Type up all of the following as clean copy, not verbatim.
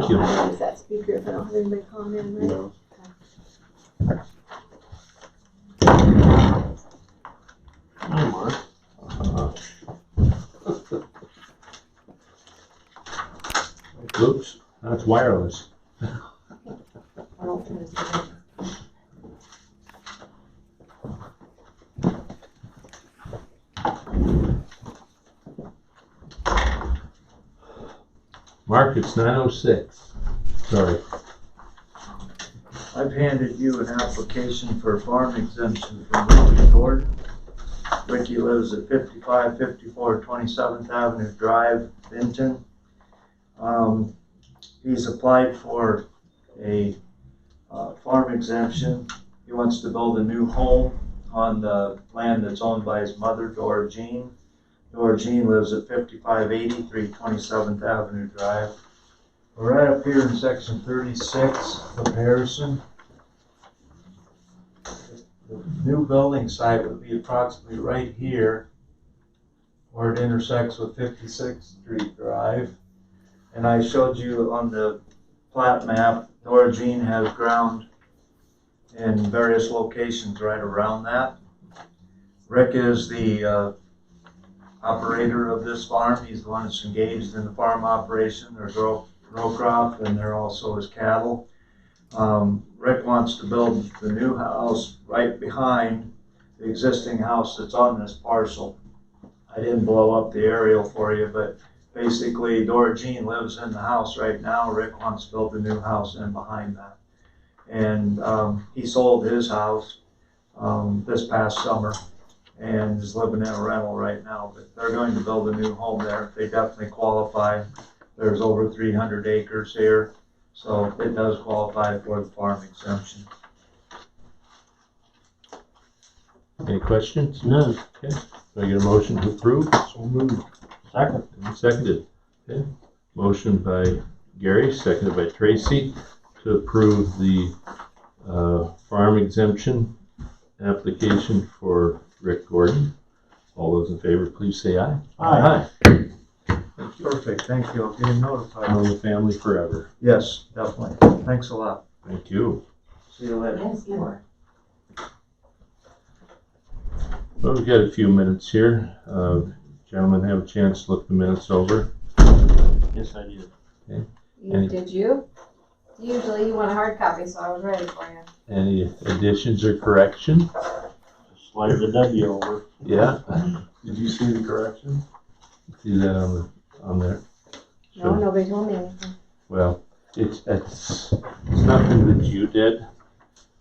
Thank you. I'll use that speaker if I don't have anybody calling in, right? No. Hi, Mark. Oops, that's wireless. I don't think it's gonna- Mark, it's 9:06. Sorry. I've handed you an application for a farm exemption from Ricky Gordon. Ricky lives at 5554 27th Avenue Drive, Benton. He's applied for a farm exemption. He wants to build a new home on the land that's owned by his mother, Dora Jean. Dora Jean lives at 5583 27th Avenue Drive. We're right up here in section 36, comparison. The new building site would be approximately right here where it intersects with 56th Street Drive. And I showed you on the plat map, Dora Jean has ground in various locations right around that. Rick is the operator of this farm. He's the one that's engaged in the farm operation. There's row crop and there also is cattle. Rick wants to build the new house right behind the existing house that's on this parcel. I didn't blow up the aerial for you, but basically Dora Jean lives in the house right now. Rick wants to build a new house in behind that. And he sold his house this past summer and is living in a rental right now. But they're going to build a new home there. They definitely qualify. There's over 300 acres here, so it does qualify for the farm exemption. Any questions? None. Okay. Do I get a motion to approve? So moved. Second. Seconded. Okay. Motion by Gary, seconded by Tracy to approve the farm exemption application for Rick Gordon. All those in favor, please say aye. Aye. Perfect, thank you. I'll get him notified. Know the family forever. Yes, definitely. Thanks a lot. Thank you. See you later. Yes, you. Well, we've got a few minutes here. Gentlemen, have a chance to look the minutes over. Yes, I did. Did you? Usually you want a hard copy, so I was ready for you. Any additions or corrections? Slide the W over. Yeah. Did you see the correction? See that on there? No, nobody told me anything. Well, it's nothing that you did.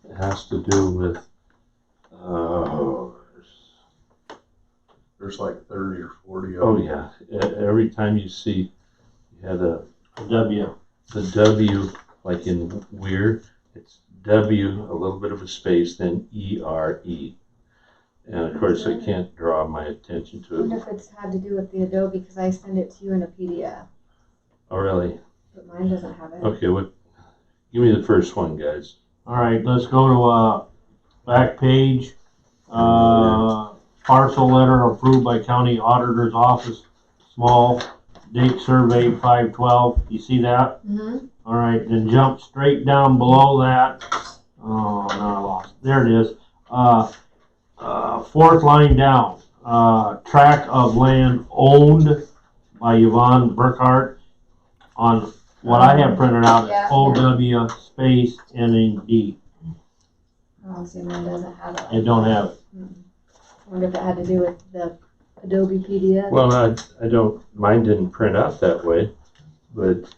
It has to do with There's like 30 or 40 of oh them. yeah. Every time you see you had the W. W like in weird, it's W, a little bit of a space, then E-R-E. And of course I can't draw my attention I to wonder it. if it's had to do with the Adobe, because I send it to you in a PDF, Oh really? but mine doesn't have it. Okay, give me the first one, guys. All right, let's go to back page. Parcel letter approved by County Auditor's Office, small, date survey 5/12. You see that? Mm-hmm. All right, then jump straight down below that. Oh, no, I lost. There it is. Fourth line down. Tract of land owned by Yvonne Burkhart. On what I have printed out is Yeah. OW space NND. Oh, see, mine doesn't have it. It don't have it. I wonder if it had to do with the Adobe PDF. Well, I don't, mine didn't print out that way, but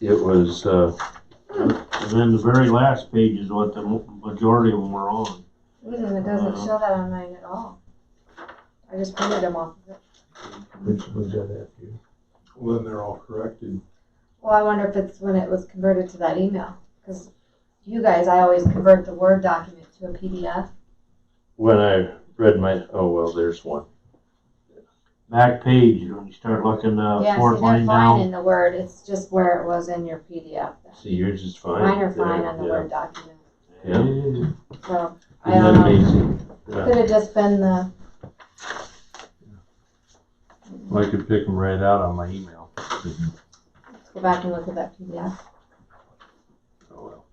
it was, And then the very last page is what the majority of them were on. It doesn't show that on mine at all. I just printed them off of it. which was that after you? Well, then they're all corrected. Well, I wonder if it's when it was converted to that email. Because you guys, I always convert the Word document to a PDF. When I read oh well, there's one. Back page, when you start looking, Yeah, fourth see, they're line fine down. in the Word. It's just where it was in your PDF. See, yours is fine. Mine are fine on the Yeah. Word document. Yeah. So, I Isn't don't that know. amazing? Yeah. Could have just been the. Well, I could pick them right out on my email. Let's go back and look at that PDF.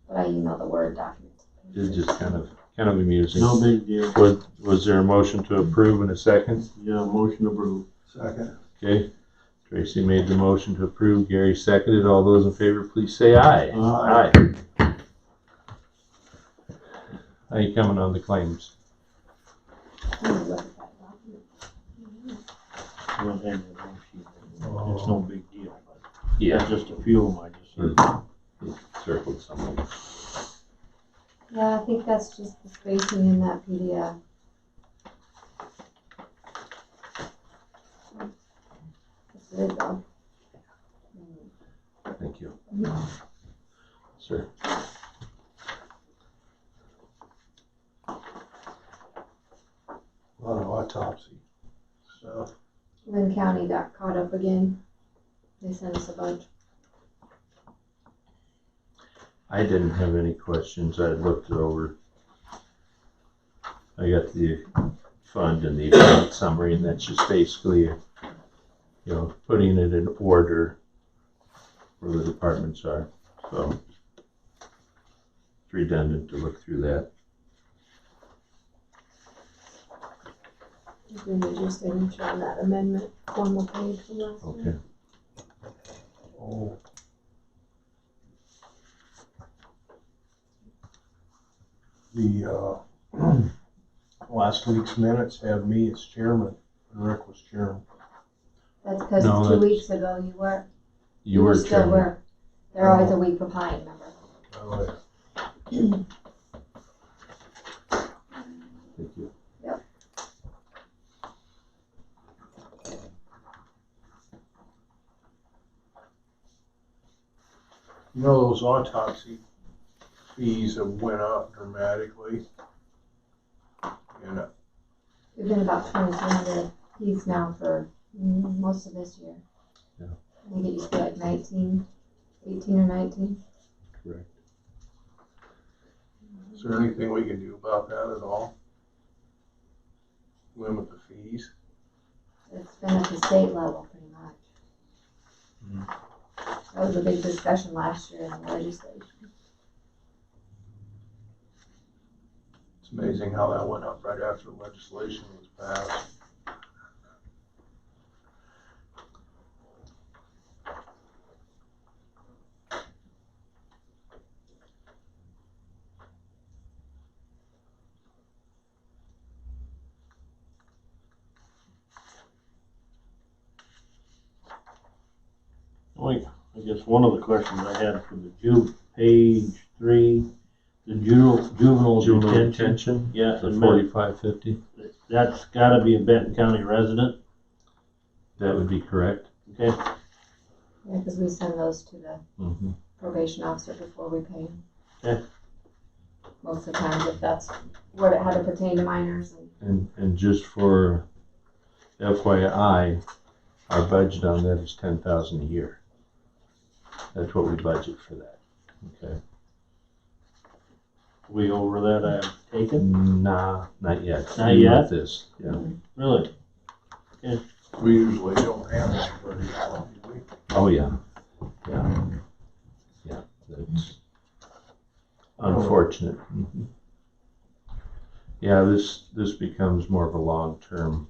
but I emailed the Word document. It's just kind of amusing. No big deal. Was there a motion to approve in a second? Yeah, motion approved. Second. Okay. Tracy made the motion to approve. Gary seconded. All those in favor, please say aye. Aye. How you coming on the claims? Let me look at that document. Well, then, it's no big deal, but Yeah. that's just a few of them I just Circled somewhere. Yeah, I think that's just the spacing in that PDF. That's good though. Thank you. Sir. A lot of autopsy stuff. Lynn County got caught up again. They sent us a bunch. I didn't have any questions. I looked it over. I got the fund and the account summary, and that's just basically, putting it in order where the departments are. So it's redundant to look through that. You can use your signature on that amendment formal page from last Okay. year. Oh. The, last week's minutes had me as chairman, and Rick was chairman. That's because No, 2 that's- weeks ago You were still chairman. were. They're always a week behind, remember? Oh, Thank you. You know, those autopsy fees have went up dramatically. And We've been about 2,200 fees now for most of this year. Yeah. I think it used to be like 18 or 19. Correct. is there anything we can do about that at all? Limit the fees? It's been at the state level pretty much. Mhm. That was a big discussion last year in the legislation. It's amazing how that went up right after legislation was passed. I guess one of the questions I had for the page 3, the juvenile detention. Detention. Yeah, For and $45.50. that's gotta be a Benton County resident, That would be correct. okay? Yeah, because we send those to the Mm-hmm. probation officer before we pay them. Okay. Most of the times, if that's what it had to pertain to minors. And just for FYI, our budget on that is $10,000 a year. That's what we budget for that. Okay. We over that I have taken? Nah, not yet. Not Even yet? with this, yeah. Really? We usually don't have anybody, do we? Oh, yeah. Yeah. Yeah, that's unfortunate. Mhm. Yeah, this becomes more of a long-term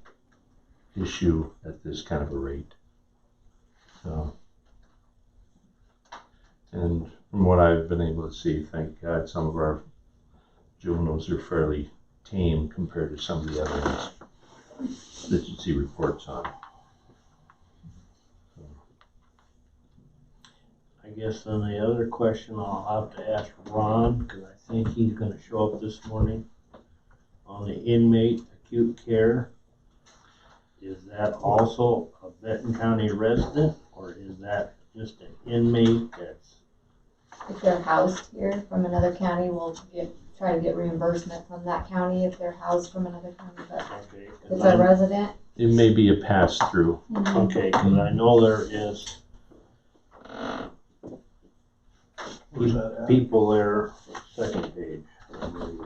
issue at this kind of a rate. So, and from what I've been able to see, thank God, some of our juveniles are fairly tame compared to some of the other ones that you see reports on. I guess then the other question I'll have to ask Ron, because I think he's gonna show up this morning on the inmate acute care. Is that also a Benton County resident, or is that just an inmate that's, If they're housed here from another county, we'll try to get reimbursement from that county if they're housed from another county. But okay? if it's a resident, It may be a pass-through. Okay, because I know there is Where's that at? people there, second page. I believe.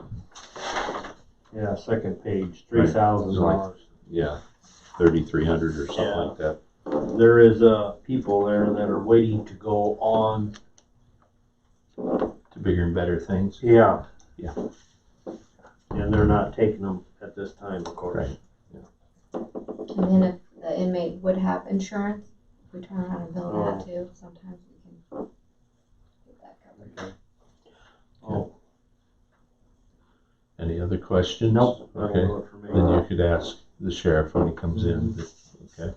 Yeah, second page, $3,000. Yeah, 3,300 or something Yeah. like that. There is people there that are waiting to go on to bigger and better things. Yeah, And they're not taking them at this time, of course. Right. And then if the inmate would have insurance, if we turn around and bill that too, sometimes we can get that covered. Oh, Any other questions? nope, that'll Okay, do it for me. then you could ask the sheriff when he comes in. Okay.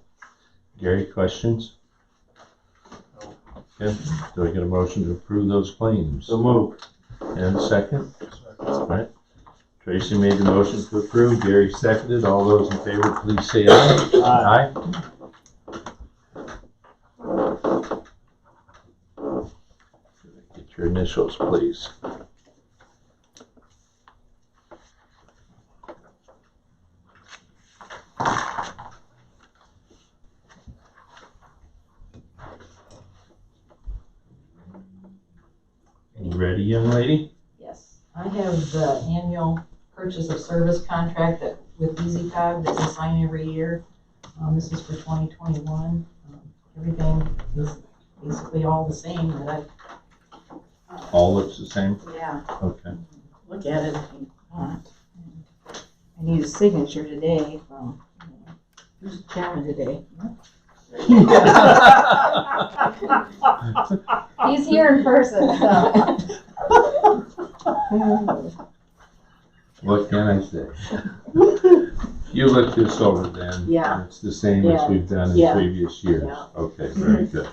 Gary, questions? Okay, do I get a motion to approve those claims? So move. And second? All right. Tracy made the motion to approve, Gary seconded. All those in favor, please say aye. Aye. Get your initials, please. You ready, young lady? Yes, I have the annual purchase of service contract that with EasyCog that we sign every year. This is for 2021. Everything is basically all the same that All looks the same? yeah, Okay. look at it if you want. I need a signature today from, who's the chairman today? He's here in person, so. What can I say? You looked this over then? Yeah. and It's the same as Yeah. we've done in Yeah. previous years? Yeah. Okay, very good.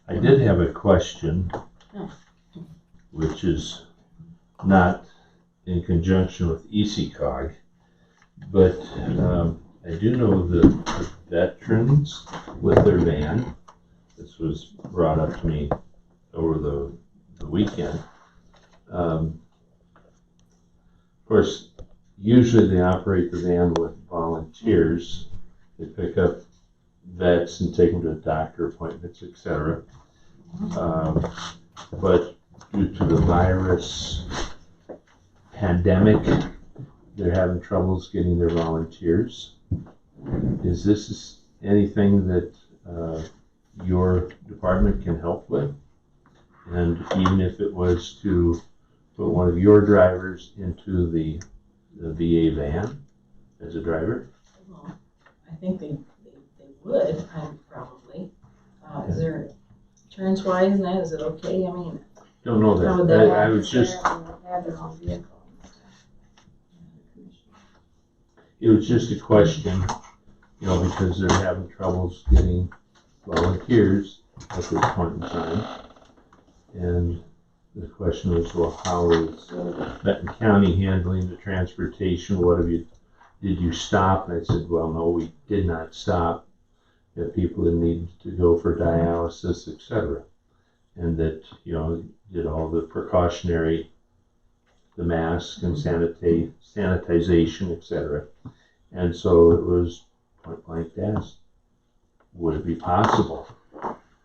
I did have a question, which is not in conjunction with EasyCog, but I do know that the veterans with their van, this was brought up to me over the weekend. Of course, usually they operate the van with volunteers. They pick up vets and take them to doctor appointments, etc. But due to the virus pandemic, they're having troubles getting their volunteers. Is this anything that your department can help with? And even if it was to put one of your drivers into the VA van as a driver? Well, I think they would, probably. Is there, insurance wise and that, is it okay? I mean, Don't know How would that. that I was just, They have their own vehicle. it was just a question, because they're having troubles getting volunteers at this point in time. And the question was, well, how is Benton County handling the transportation? Did you stop? And I said, well, no, we did not stop. We had people that needed to go for dialysis, etc. And that, did all the precautionary, the mask and sanitization, etc. And so it was point blank asked, would it be possible?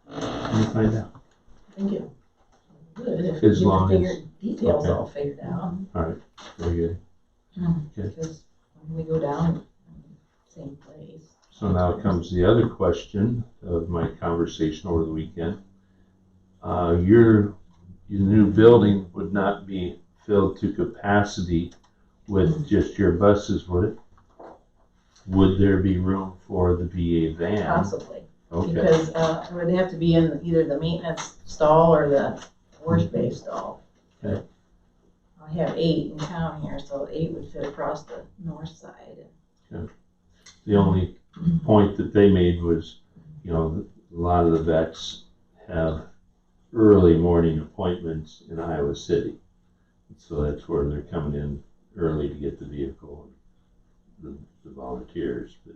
Let me find out. I think it would, if As you long get as- the details okay. all figured out. Very good. Okay. Because when we go down, same place. So now comes the other question of my conversation over the weekend. Your new building would not be filled to capacity with just your buses, would it? Would there be room for the VA van? Possibly, Okay, because it would have to be in either the maintenance stall or the wash bay stall. Okay. I have 8 in town here, so 8 would fit across the north side. the only point that they made was, a lot of the vets have early morning appointments in Iowa City. So that's where they're coming in early to get the vehicle, the volunteers, but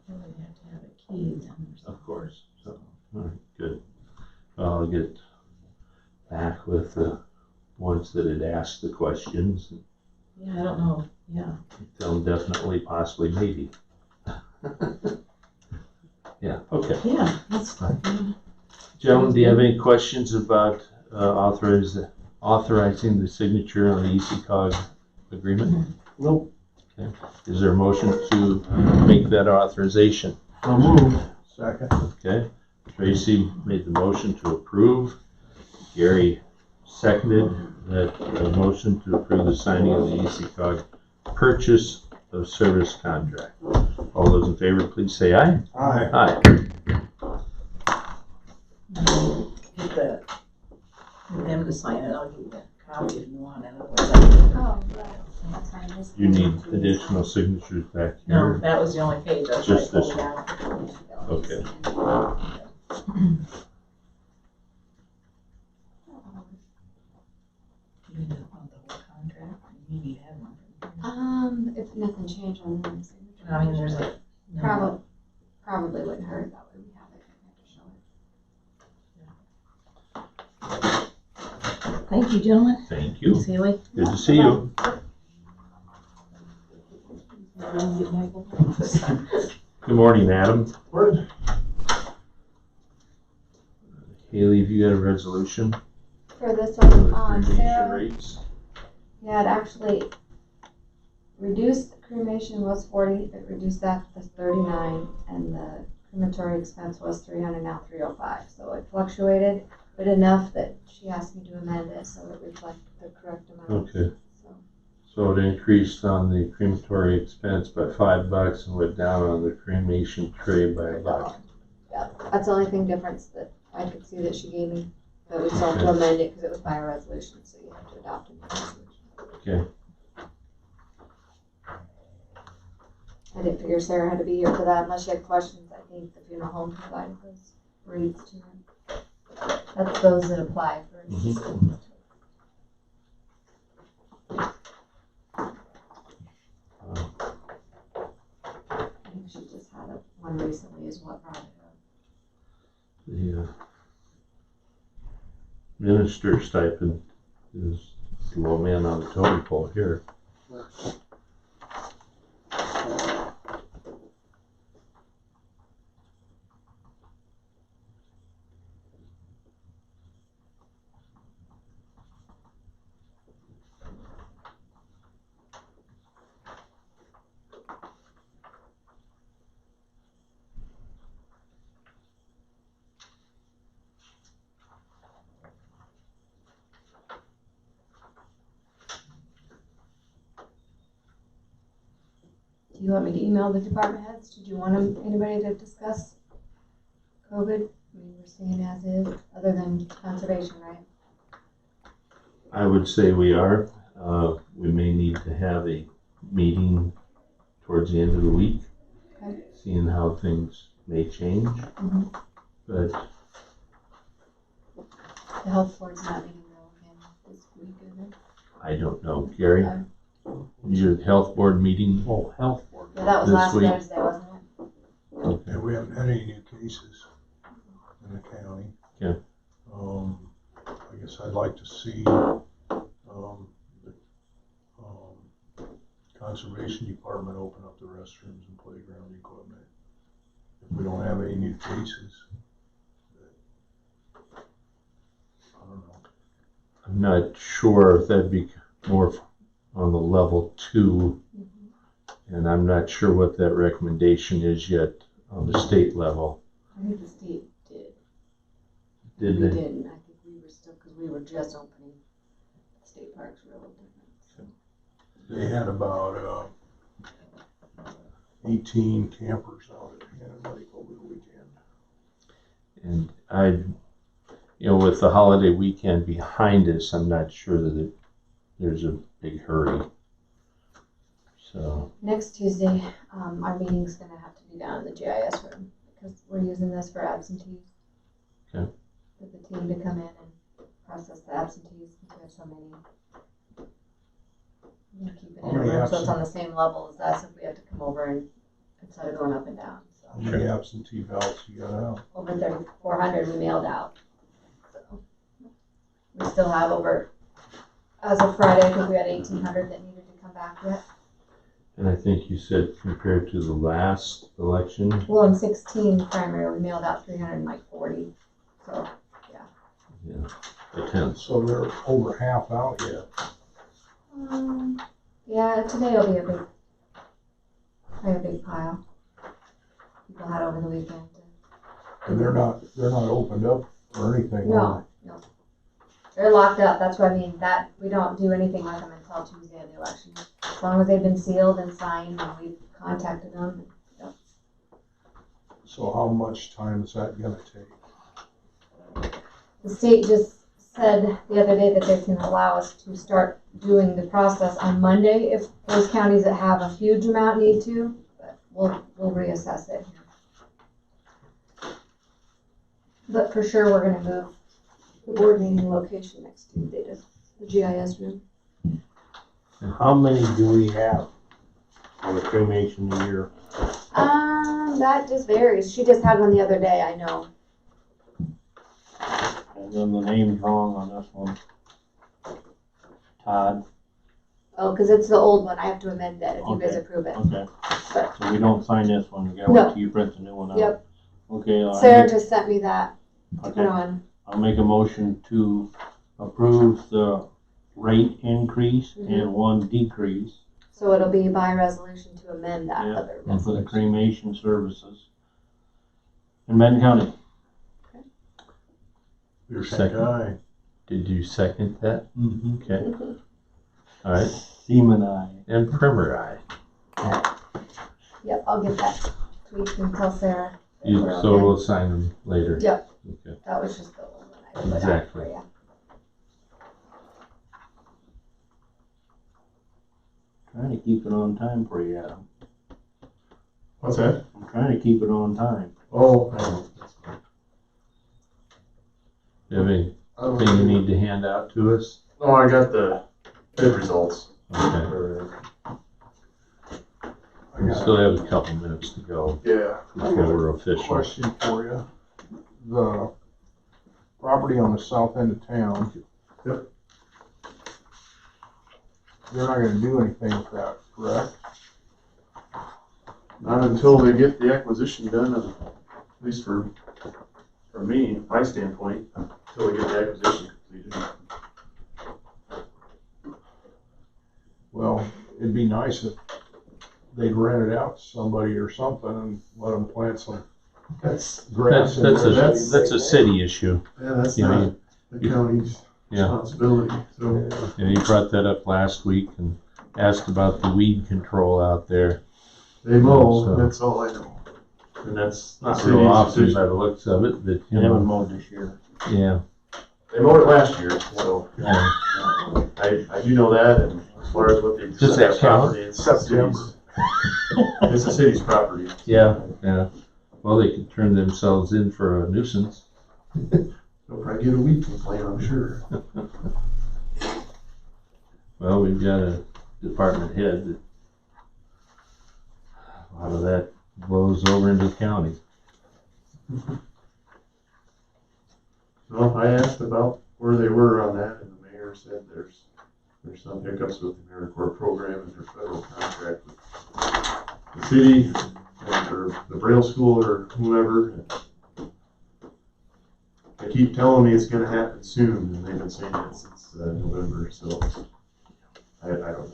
Then we'd have to have a key then or something. of course, so, all right, good. I'll get back with the ones that had asked the questions, and Yeah, I don't know, yeah. tell them definitely, possibly, maybe. Yeah, okay. Yeah, that's fine. Gentlemen, do you have any questions about authorizing the signature on the EasyCog agreement? Nope. Is there a motion to make that authorization? So moved. Second. Okay, Tracy made the motion to approve. Gary seconded that motion to approve the signing of the ECOG purchase of service contract. All those in favor, please say aye. Aye. Aye. Get them to sign it, I'll give you a copy if you want it. Oh, that's fine. This You need one. additional signatures back No, here. that was the only page, that's why I Just pulled this it out. Okay. You didn't want the whole contract, maybe you had one. If nothing changed on the signature. I mean, there's like. Probably wouldn't hurt, that way we have it, we have to show it. Thank you, gentlemen. Thank you. Haley. Good to see you. Good morning, Adam. Word. Haley, have you got a resolution? For this one, Cremation Sarah, rates? yeah, it actually reduced, cremation was 40, it reduced that to 39, and the crematory expense was 300, now 305. So it fluctuated, but enough that she asked me to amend it so it reflected the correct amount. Okay. So, So it increased on the crematory expense by $5 and went down on the cremation tray by $1. yeah, that's the only thing difference that I could see that she gave me, but we still have to Okay. amend it because it was by a resolution, so you have to adopt a new resolution. Okay. I didn't figure Sarah had to be here for that unless you had questions. I think the funeral home provided those rates to her. That's those that apply for. Mhm. I think she just had one recently is what brought it up. The minister stipend is the low man on the totem pole here. Do you want me to email the department heads? Did you want anybody to discuss COVID? I mean, we're seeing as is, other than conservation, right? I would say we are. We may need to have a meeting towards the end of the week, Okay. seeing how things may change. Mhm. But The health board's not meeting though again this week, is it? I don't know, Gary, Okay. your health board meeting? Oh, health board. Yeah, that was This last week. Thursday, wasn't it? Okay. Yeah, we haven't had any new cases in the county. Okay. I guess I'd like to see, the conservation department open up the restrooms and playground equipment. If we don't have any new cases. I don't know. I'm not sure if that'd be more on the level 2, and I'm not sure what that recommendation is yet on the state level. I think the state did. Did We they? didn't, I think we were still, because we were just opening. The state parks were a little different, so. They had about 18 campers out at Hannah Lake over the weekend. And with the holiday weekend behind us, I'm not sure that there's a big hurry. So, Next Tuesday, our meeting's gonna have to be down in the GIS room, because we're using this for absentees. Okay. Get the team to come in and process the absentees, because we have so many. We're gonna keep it How in a many room, so it's on the same level as us if we have to come over and, instead of going up and down, so. How many absentee ballots you got out? Over 3,400 we mailed out. So we still have over, as of Friday, I think we had 1,800 that needed to come back yet. and I think you said compared to the last election, Well, in 16 primary, we mailed out 340. So, a tenth. So they're over half out yet. yeah, today will be a big I have a big pile. People had over the weekend. And they're not opened up or anything, are No. They're locked up. That's what I mean. That we don't do anything with them until Tuesday of the election. As long as they've been sealed and signed and we've contacted them. they? So how much time is that gonna take? The state just said the other day that they can allow us to start doing the process on Monday if those counties that have a huge amount need to, but we'll reassess it. But for sure, we're gonna move the board meeting location next Tuesday to the GIS room. How many do we have on the cremation a year? That just varies. She just had one the other day, I know. And then the name's wrong on this one. Todd, Oh, cause it's the old one. I have to amend that if you guys Okay. approve it. okay. But- So we don't sign this one, you gotta No. wait till you print the new one out. Yep. Okay, Sarah just sent me that to put okay. on. I'll make a motion to approve the rate increase and one decrease. So it'll be by resolution to amend that Yeah, other and for the resolution. cremation services in Benton County. Your Second. guy. Did you second that? Mm-hmm. Okay, all right. Seaman eye. And Primer Eye. Yep, I'll get that tweaked and tell Sarah. that You, we're so okay. we'll sign them later. Yep. Okay. That was just the old one I put out Exactly. for you. Trying to keep it on time for you, Adam. What's that? I'm trying to keep it on time. Oh, I know. Do you have anything you need to hand out to us? No, I got the bid results. Okay. I We got still have a couple minutes to go Yeah. before we're a official. question for you. The property on the south end of town. Yep. They're not gonna do anything with that, correct? Not until they get the acquisition done, at least for me, my standpoint, until we get the acquisition completed. Well, it'd be nice if they'd rent it out to somebody or something and let them plant some That's, grass. in That's there. that's a city issue. yeah, that's You know, not the county's Yeah. responsibility, so. You know, you brought that up last week and asked about the weed control out there. They mow, So- that's all I know. And that's Not the real city's often by decision. the looks of it, but I you haven't know, mowed this year. yeah. They mowed it last year, so Yeah. I do know that, and as far as what they. Does that count? property, it's the city's- It's the city's property. Yeah, yeah. Well, they could turn themselves in for a nuisance. They'll probably get a weed complaint, I'm sure. Well, we've got a department head that a lot of that blows over into the county. Well, I asked about where they were on that, and the mayor said there's some hiccups with the AmeriCorps program and their federal contract with the city and for the Braille School or whoever. They keep telling me it's gonna happen soon, and they've been saying that since November, so I don't know.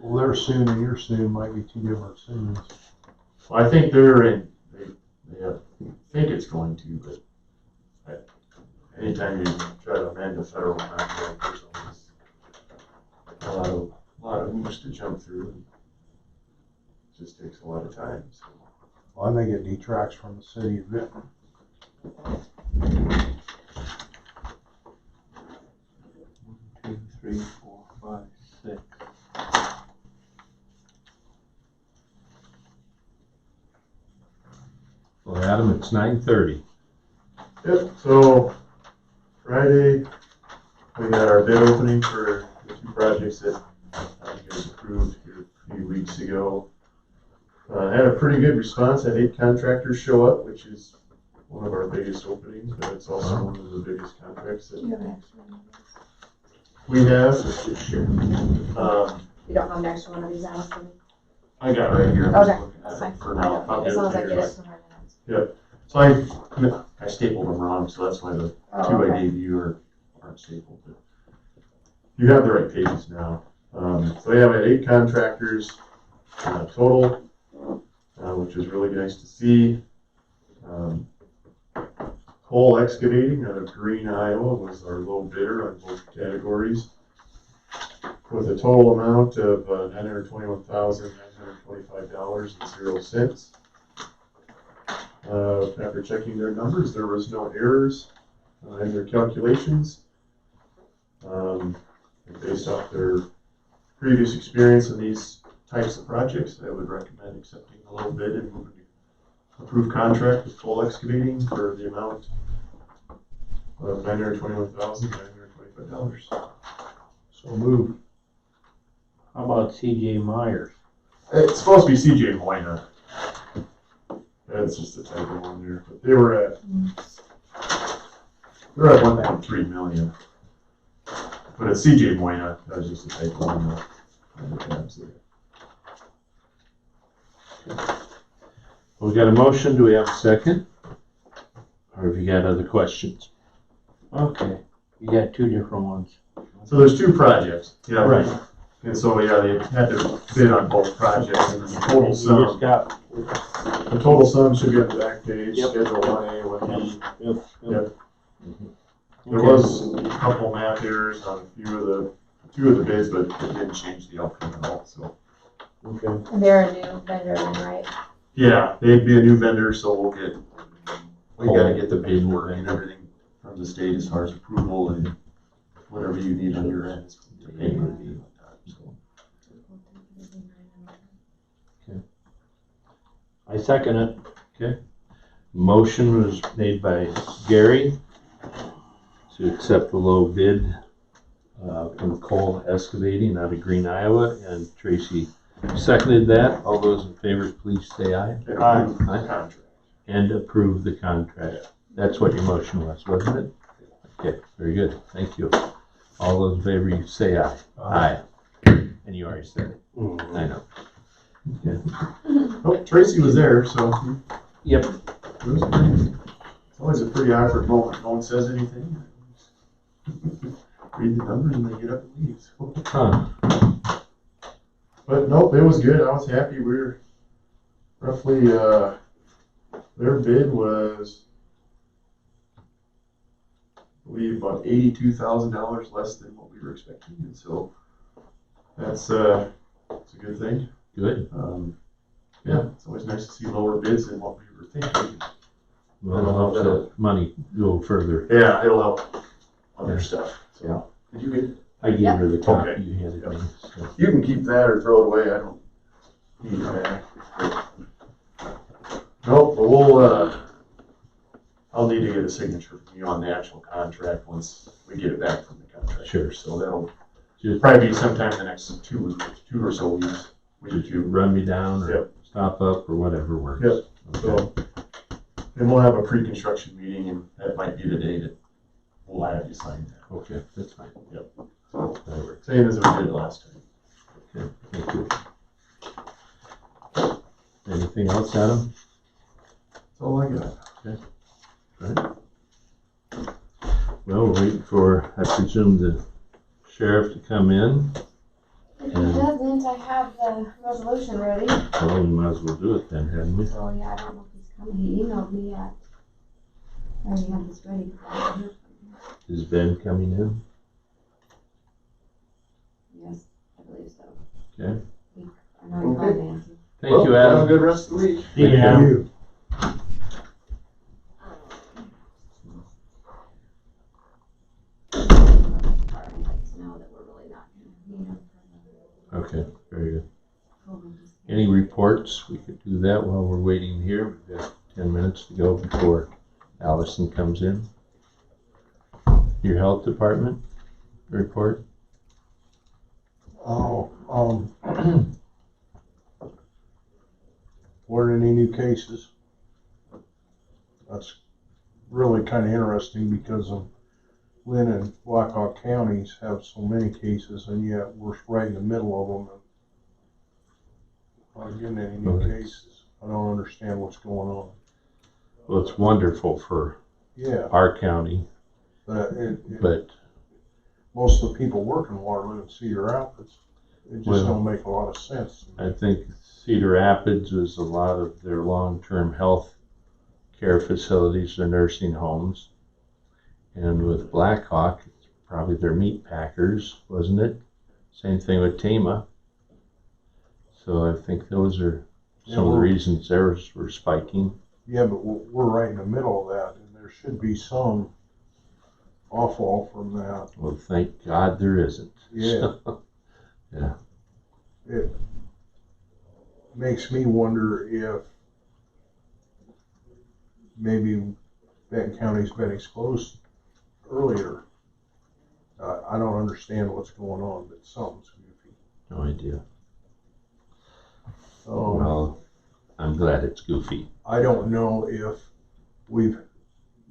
Well, their soon and your soon might be two different soons. Well, I think they think it's going to, but anytime you try to amend a federal contract, there's always a lot of hoops to jump through. It just takes a lot of time, so. Well, I think it detracts from the city a bit. 2, 3, 4, 5, 6. Well, Adam, it's 9:30. Yep, so Friday, we had our bid opening for the two projects that you guys approved here a few weeks ago. Had a pretty good response, had 8 contractors show up, which is one of our biggest openings, but it's also one of the biggest contracts that Do you have an extra one? we have. You don't have an extra one of these, Allison? I got it right here. I'm just Okay, looking at that's it fine. for now. I'll As get long it as I to get you. it from her minutes. So I stapled them wrong, so that's why the two Oh, I okay. gave you aren't stapled, but you have the right pages now. So we have 8 contractors total. which was really nice to see. Coal excavating out of Green, Iowa was our low bidder on both categories, with a total amount of $921,925.00. After checking their numbers, there was no errors in their calculations. And based off their previous experience in these types of projects, I would recommend accepting the low bid and moving to approved contract with Coal Excavating for the amount of $921,925. So move. How about CJ Myers? It's supposed to be CJ Moyna. That's just a typo on there, but they're at 1.3 million. But it's CJ Moyna. That was just a typo on the tabs there. We got a motion, do we have a second? Or have you got other questions? Okay, you got two different ones. So there's two projects. Yeah, Right. And so, yeah, they had to bid on both projects, and the total You just sum, got, the total sum should be on the back page, Yep. Schedule 1A, 1B. yep. There was a couple math errors on a few of the bids, but it didn't change the outcome at all, so. Okay. And they're a new vendor then, right? Yeah, they'd be a new vendor, so we gotta get the paperwork and everything from the state as far as approval and whatever you need on your end. The paper would be like that, so. I second it. Motion was made by Gary to accept the low bid from Coal Excavating out of Green, Iowa, and Tracy seconded that. All those in favor, please say aye. And approve the Aye. contract. And approve the contract. That's what your motion was, wasn't it? Okay, very good. Thank you. All those in favor, you say aye. Aye. And you already said it. I know. Oh, Tracy was there, so Yep. it was pretty, it's always a pretty awkward moment. No one says anything. Read the numbers and they get up and leave. So. Huh. But nope, it was good. I was happy. We were roughly, their bid was, I believe, about $82,000 less than what we were expecting. And so that's a good thing. Good. Yeah, it's always nice to see lower bids than what we were thinking. Well, it'll help the money go further. Yeah, it'll help other stuff. So, did you get? I gave her the copy Okay. you handed me. So. You can keep that or throw it away. I don't need it back. Nope, but I'll need to get a signature from you on the actual contract once we get it back from the contract. Sure. So that'll Just probably be sometime in the next two or so weeks. Week or two. run me down or Yep. stop up or whatever works. Yep. Okay. So, and we'll have a pre-construction meeting, and that might be the day that we'll have you sign that. Okay, that's fine. So, That works. same as we did last time. Okay, thank you. Anything else, Adam? That's all I got. Well, we're waiting for, I presume, the sheriff to come in. If he doesn't, I have the resolution ready. Well, we might as well do it then, hadn't we? So yeah, I don't know if he's coming. He emailed me at, I already had this ready. 'Cause I didn't hear from him. Is Ben coming in? Yes, I believe so. Okay. I know he called Nancy. Thank you, Have a Adam. good rest of the week. Thank Yeah. you. Now that we're really not gonna need him for Okay, very good. the COVID. Any reports? We could do that while we're waiting here. We've got 10 minutes to go before Allison comes in. Your health department report? Weren't any new cases. That's really kind of interesting because of Lynn and Blackhawk counties have so many cases, and yet we're right in the middle of them. And not getting any new cases. I don't understand what's going on. Well, it's wonderful for Yeah, our county, but but most of the people work in Waterloo and Cedar Rapids. It just Well, don't make a lot of sense. I think Cedar Rapids is a lot of their long-term health care facilities, their nursing homes. And with Blackhawk, it's probably their meat packers, wasn't it? Same thing with Tama. So I think those are some of the reasons theirs were spiking. Yeah, but we're right in the middle of that, and there should be some off-fall from that. Well, thank God there isn't. Yeah. Yeah. It makes me wonder if maybe Benton County's been exposed earlier. I don't understand what's going on, but something's goofy. No idea. Well, I'm glad it's goofy. I don't know if we've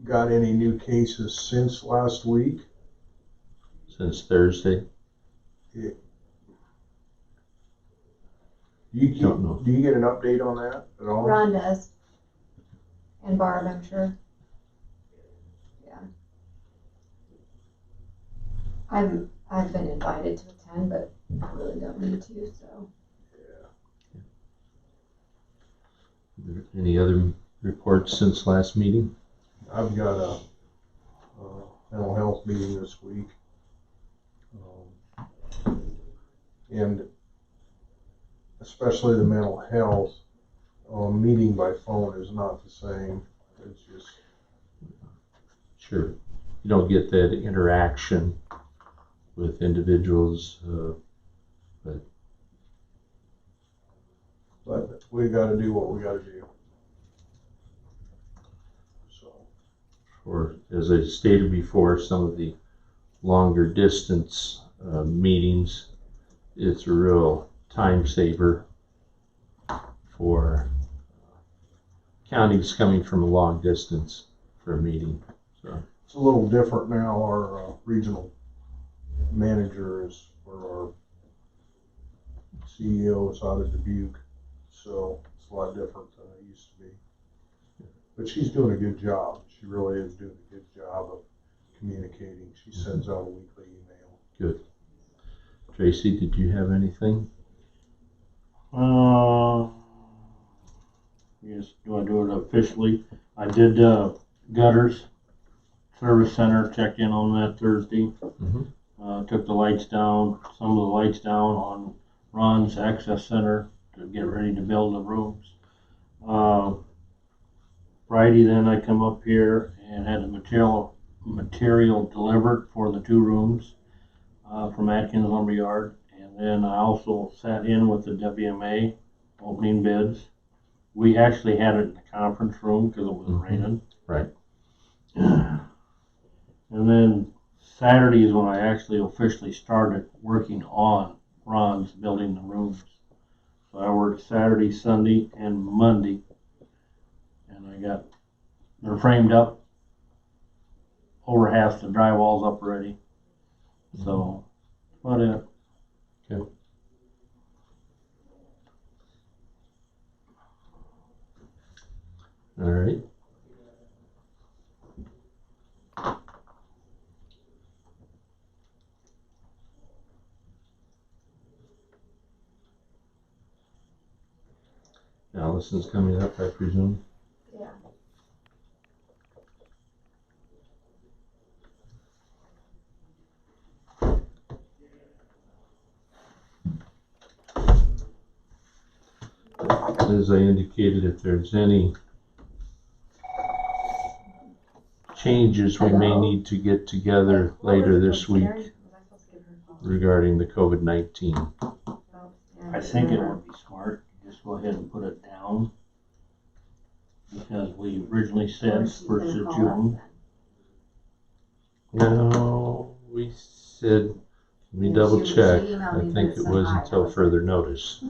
got any new cases since last week. Since Thursday? Do you Don't know. Do you get an update on that at all? Ron does. And Barb, I'm sure. Yeah. I've been invited to attend, but I really don't need to, so. Any other reports since last meeting? I've got a mental health meeting this week. And especially the mental health, meeting by phone is not the same. It's just. Sure. You don't get that interaction with individuals, But we gotta do what we gotta do. So. or as I stated before, some of the longer distance meetings, it's a real time saver for counties coming from a long distance for a meeting. So It's a little different now. Our regional manager is, or our CEO is out of Dubuque, so it's a lot different than it used to be. But she's doing a good job. She really is doing a good job of communicating. She sends out a weekly email. good. Tracy, did you have anything? Yes, do I do it officially? I did, gutters, service center, checked in on that Thursday. Took the lights down, some of the lights down on Ron's access center to get ready to build the rooms. Friday then I come up here and had the material delivered for the 2 rooms, from Atkins Lumberyard. And then I also sat in with the WMA opening bids. We actually had it in the conference room because it was raining. Right. And then Saturday is when I actually officially started working on Ron's building the rooms. So I worked Saturday, Sunday, and Monday. And they're framed up. Over half the drywall's up already. So, that's about it. Okay. All right. Allison's coming up, I presume. Yeah. As I indicated, if there's any changes, we may need to get together later this week regarding the COVID-19. I think it would be smart to just go ahead and put it down. Because we originally said 1st of June. No, we said, let me double check. I think it was until further notice.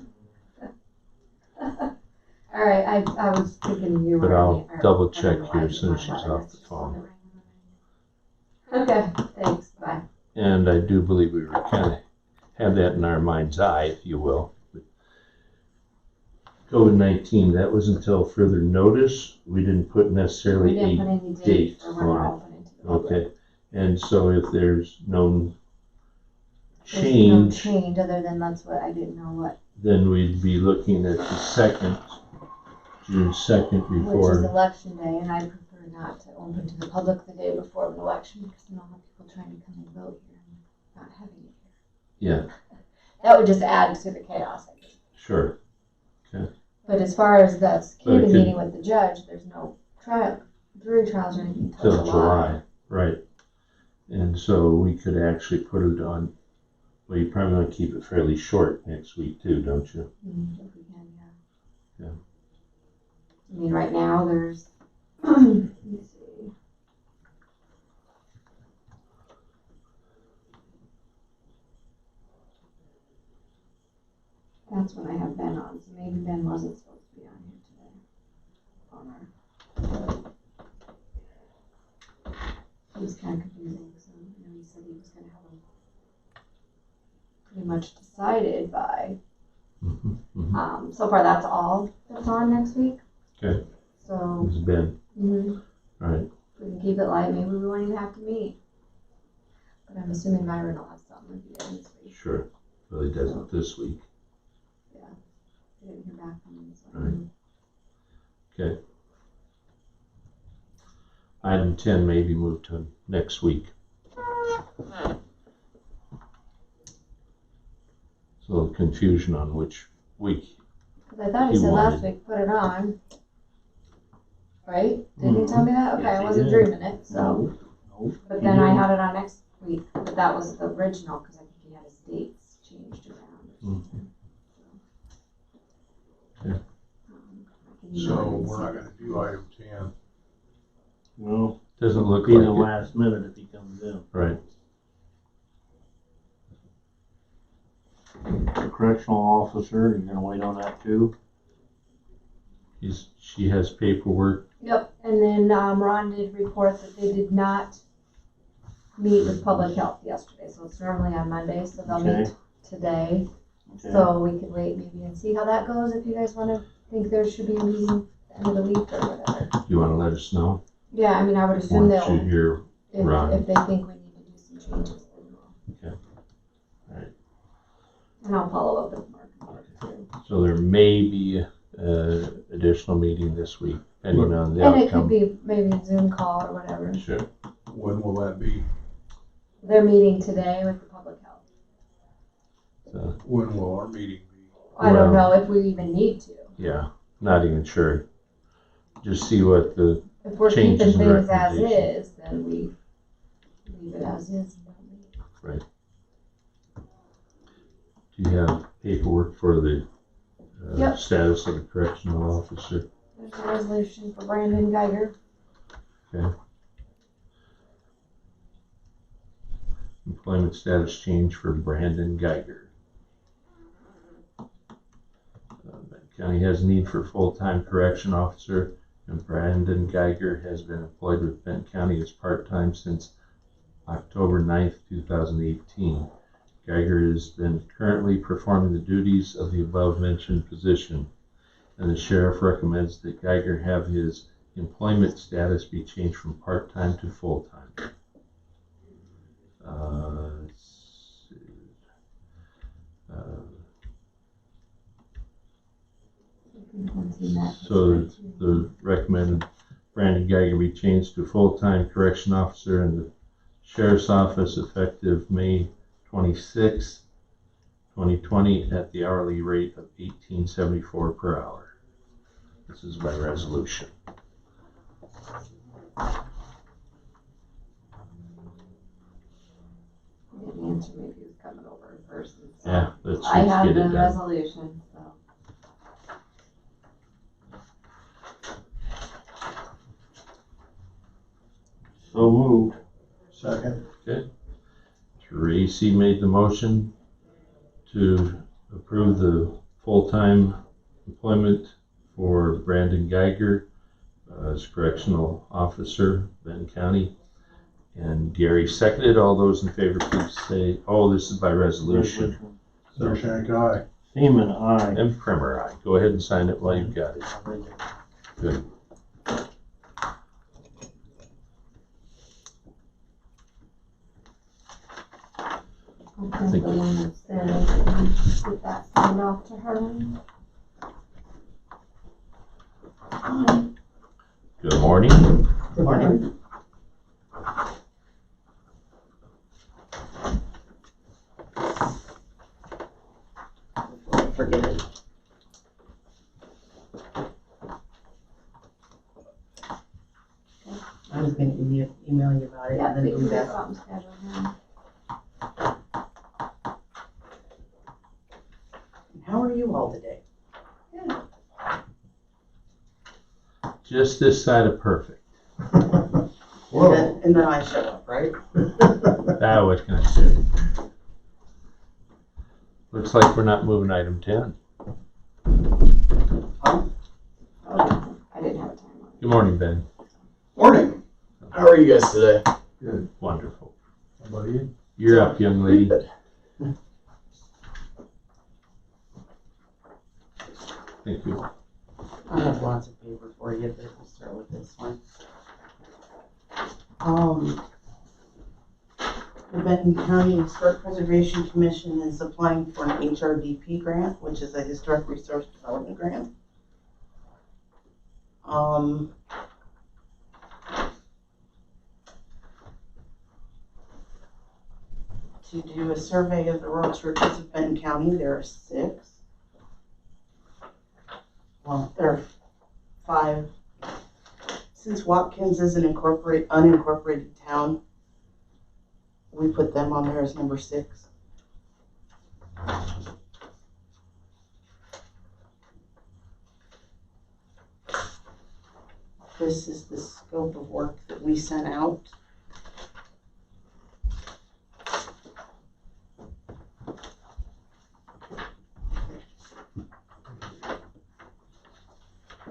All right, I was thinking you were. But I'll double check here as soon as she's off the phone. Okay, thanks, bye. And I do believe we were kind of have that in our mind's eye, if you will. COVID-19, that was until further notice. We didn't put necessarily We didn't put any date dates or when we're on opening to it. the public. Okay, and so if there's no There's no change, change, other than that's what, I didn't know what, then we'd be looking at the second, June 2nd which is before. election day, and I prefer not to open to the public the day before an election, because then I'll have people trying to come and vote here and not having it here. Yeah, That would just add to the chaos, I guess. sure. But as far as the But it security could- meeting with the judge, there's no trial, jury trials or anything Till until July, right. And so we could actually put it on, well, you probably want to keep it fairly short next week too, don't you? If we can, yeah. Yeah. I mean, right now, there's, let me see. That's when I have Ben on, so maybe Ben wasn't supposed to be on here today. On our. It was kind of confusing, so, you know, he said he was gonna have them pretty much decided by, so far that's all that's on next week. Okay. So, It's Ben, right. if we can keep it light, maybe we won't even have to meet. But I'm assuming Myron will have something with you guys this week. Sure. Well, he doesn't this week. I didn't hear back from him, so. Right. Okay. Item 10 may be moved to next week. It's a little confusion on which week. Cause I thought he He said last wanted- week, put it on. Right? Didn't he tell me that? Okay, Yes, I he wasn't did. dreaming it, so. No, But he then I didn't. had it on next week, but that was the original, cause I think he had his dates changed around or something. Yeah. I can email So him and we're see. not gonna do item 10. No, Doesn't look be the like it. last minute if he comes in. Right. The correctional officer, you're gonna wait on that too? She has paperwork. Yep, and then, Ron did report that they did not meet with public health yesterday, so it's normally on Monday, so they'll meet Okay. today. Okay. So we could wait maybe and see how that goes, if you guys wanna think there should be a meeting at the end of the week or whatever. You want to let us know? Yeah, I mean, I would assume Once you they'll, hear. Ron. if they think we need to do some changes, then we'll. Okay. Alright. And I'll follow up with Mark too. So there may be additional meeting this week, depending on the And it could outcome. be maybe a Zoom call or whatever. Sure. When will that be? They're meeting today with the public health. So, When will our meeting be? I don't Well- know if we even need to. yeah, not even sure. Just see what the, If we're keeping Changes and things as recommendations. is, then we leave it as is. and don't leave. do you have paperwork for the Yep. status of the correctional officer? There's a resolution for Brandon Geiger. Employment status change for Brandon Geiger. Benton County has need for full-time correction officer, and Brandon Geiger has been employed with Benton County as part-time since October 9th, 2018. Geiger has been currently performing the duties of the above-mentioned position, and the sheriff recommends that Geiger have his employment status be changed from part-time to full-time. Let's see. Once he met, So the recommended Brandon Geiger be changed to full-time correction officer in the sheriff's office effective May 26, 2020 at the hourly rate of $18.74 per hour. This is by resolution. He didn't answer me if he was coming over in person. So Yeah, let's I have get the it done. resolution, so. So moved. Second? Tracy made the motion to approve the full-time employment for Brandon Geiger as correctional officer, Benton County. And Gary seconded. All those in favor, please say, oh, this is by resolution. Shank aye. Seaman, aye. And Primer, aye. Go ahead and sign it while you've got it. Good. I'll print Thank the you. one upstairs and get that signed off to her. Good morning. Good morning. Forget it. I was gonna email you about it Yeah, and we then can do get that. something scheduled now. How are you all today? Good. Just this side of perfect. Whoa. And then I show up, right? What can I say? Looks like we're not moving item 10. Huh? Oh, I didn't have a time on it. Good morning, Ben. Morning. How are you guys today? Wonderful. How about you? You're up, young lady. Good. Thank you. I have lots of paper for you, but we'll start with this one. The Benton County Historic Preservation Commission is applying for an HRDP grant, which is a Historic Resource Development Grant. To do a survey of the rural churches of Benton County, there are 6. Well, there are 5. Since Watkins is an unincorporated town, we put them on there as number 6. This is the scope of work that we sent out.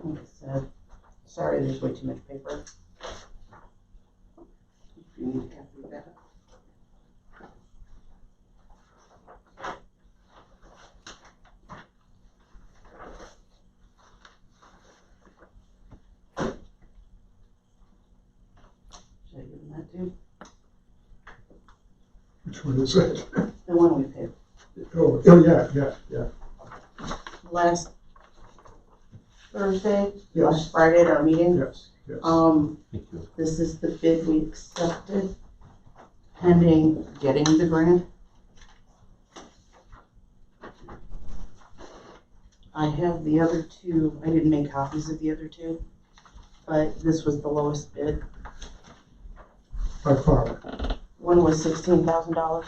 Like I said, sorry, there's way too much paper. If you need a copy of that. Should I give them that too? Which one is it? The one we picked. Oh, yeah. Last Thursday, Yes, last Friday at our meeting. yes. Thank you. This is the bid we accepted pending getting the grant. I have the other 2, I didn't make copies of the other 2, but this was the lowest bid. By far. One was $16,000.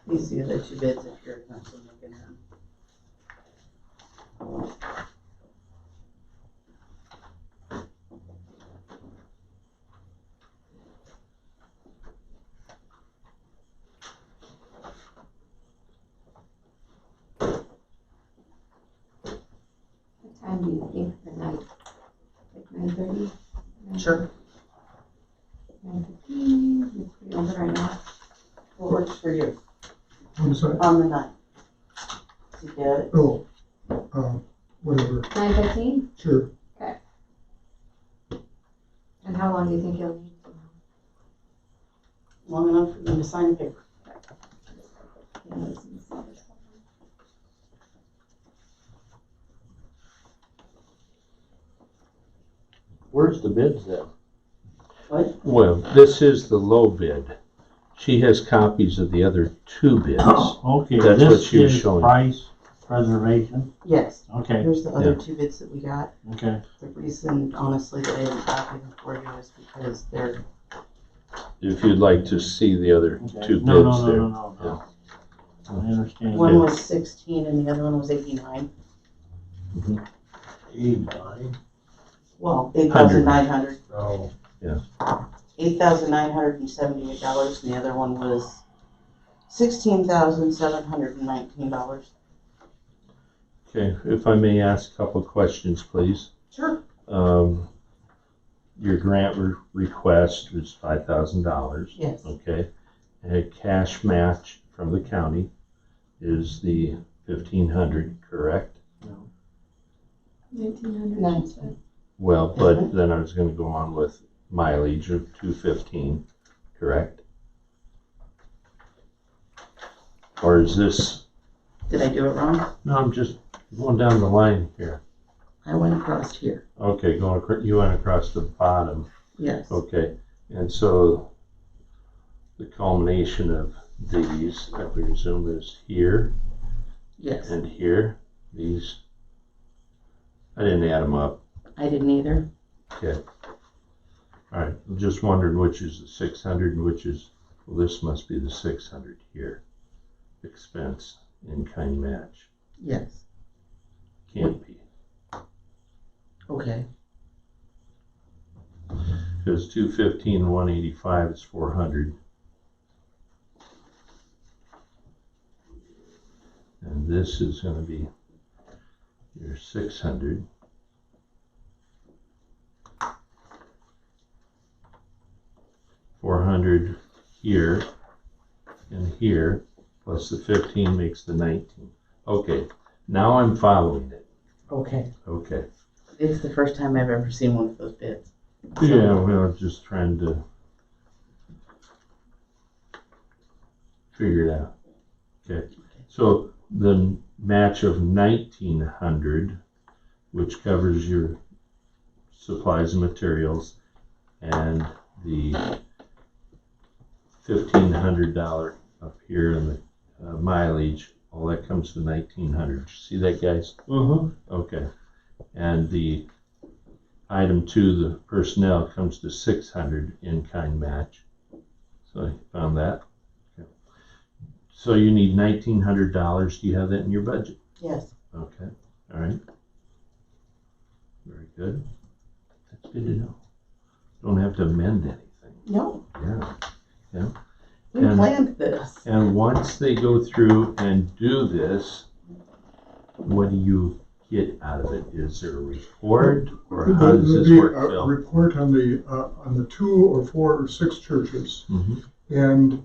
These are the other 2 bids if you're not looking at them. What time do you think the night? Like 9:30? Sure. 9:15, it's pretty open right now. What works for you? What is that? On the 9th. To get it. Oh, whatever, 9:15? sure. And how long do you think you'll need? Long enough for them to sign the paper. Yeah, this is- Where's the bids then? What? Well, this is the low bid. She has copies of the other 2 bids. Okay, That's what this she was is showing. price preservation. Yes. Okay, Here's the other 2 bids that we got. okay. The reason, honestly, that I didn't copy them for you is because they're, If you'd like to see the other Okay. 2 bids No, there. no. I understand. one was 16 and the other one was 89. 89. Well, 8,900. Oh, $8,978, and the other one was $16,719. Okay, if I may ask a couple of questions, please. Sure. Your grant request was $5,000. Yes. Okay, and a cash match from the county is the 1,500, correct? 1,900. Well, but then I was gonna go on with mileage of 215, correct? Or is this, Did I do it wrong? no, I'm just going down the line here. I went across here. Okay, you went across the bottom. Yes. Okay, and so the culmination of these, I presume, is here Yes. and here. These, I didn't add them up. I didn't either. Okay. All right, I'm just wondering which is the 600 and which is, well, this must be the 600 here. Expense in kind match. Yes. Can't be. Okay. Because 215 and 185 is 400. And this is going to be your 600. $400 here and here, plus the 15 makes the 19. Okay, now I'm following it. Okay. Okay. It's the first time I've ever seen one of those bids. Yeah, well, I'm just trying to figure it out. Okay, so the match of 1,900, which covers your supplies and materials, and the $1,500 up here in the mileage, all that comes to 1,900. See that, guys? Mm-hmm. Okay. And the item 2, the personnel, comes to 600 in-kind match. So I found that. Okay. So you need $1,900. Do you have that in your budget? Yes. Okay. All right. Very good. That's good to know. Don't have to amend anything. No. Yeah. Yeah. We planned this. And once they go through and do this, what do you get out of it? Is there a report, or how does There'll this be work, a Phil? report on the 2 or 4 or 6 churches, Mhm. and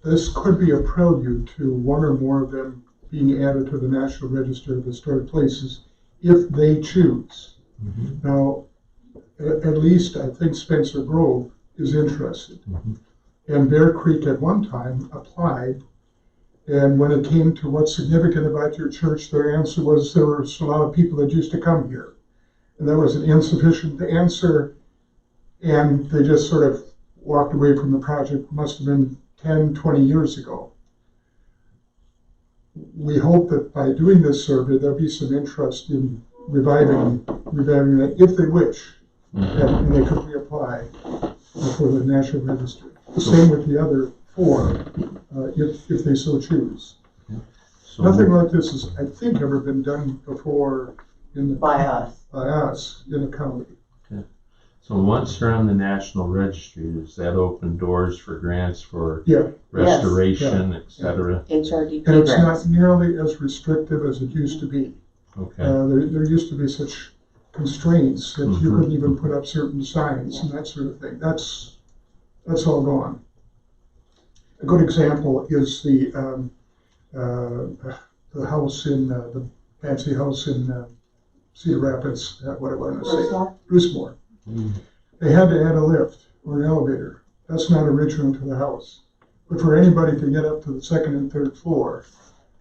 this could be a prelude to one or more of them being added to the National Register of Historic Places if they choose. Mhm. Now, at least I think Spencer Grove is interested. Mhm. And Bear Creek at one time applied, and when it came to what's significant about your church, their answer was there were a lot of people that used to come here. And that was an insufficient answer, and they just sort of walked away from the project. Must have been 10, 20 years ago. We hope that by doing this survey, there'll be some interest in reviving it if they wish, and they could reapply for the National Register. The same with the other 4, if they so choose. So, Nothing like this has, I think, ever been done before By us. by us in a county. so once they're on the National Registry, does that open doors for grants for Yeah, restoration, etc.? HRDP and it's not grants. nearly as restrictive as it used to be. Okay. There used to be such constraints that you Mhm. couldn't even put up certain signs and that sort of thing. That's all gone. A good example is the house in the fancy house in Cedar Rapids. What do I want to say? Brucemore. Mm. They had to add a lift or an elevator. That's not original to the house. But for anybody to get up to the 2nd and 3rd floor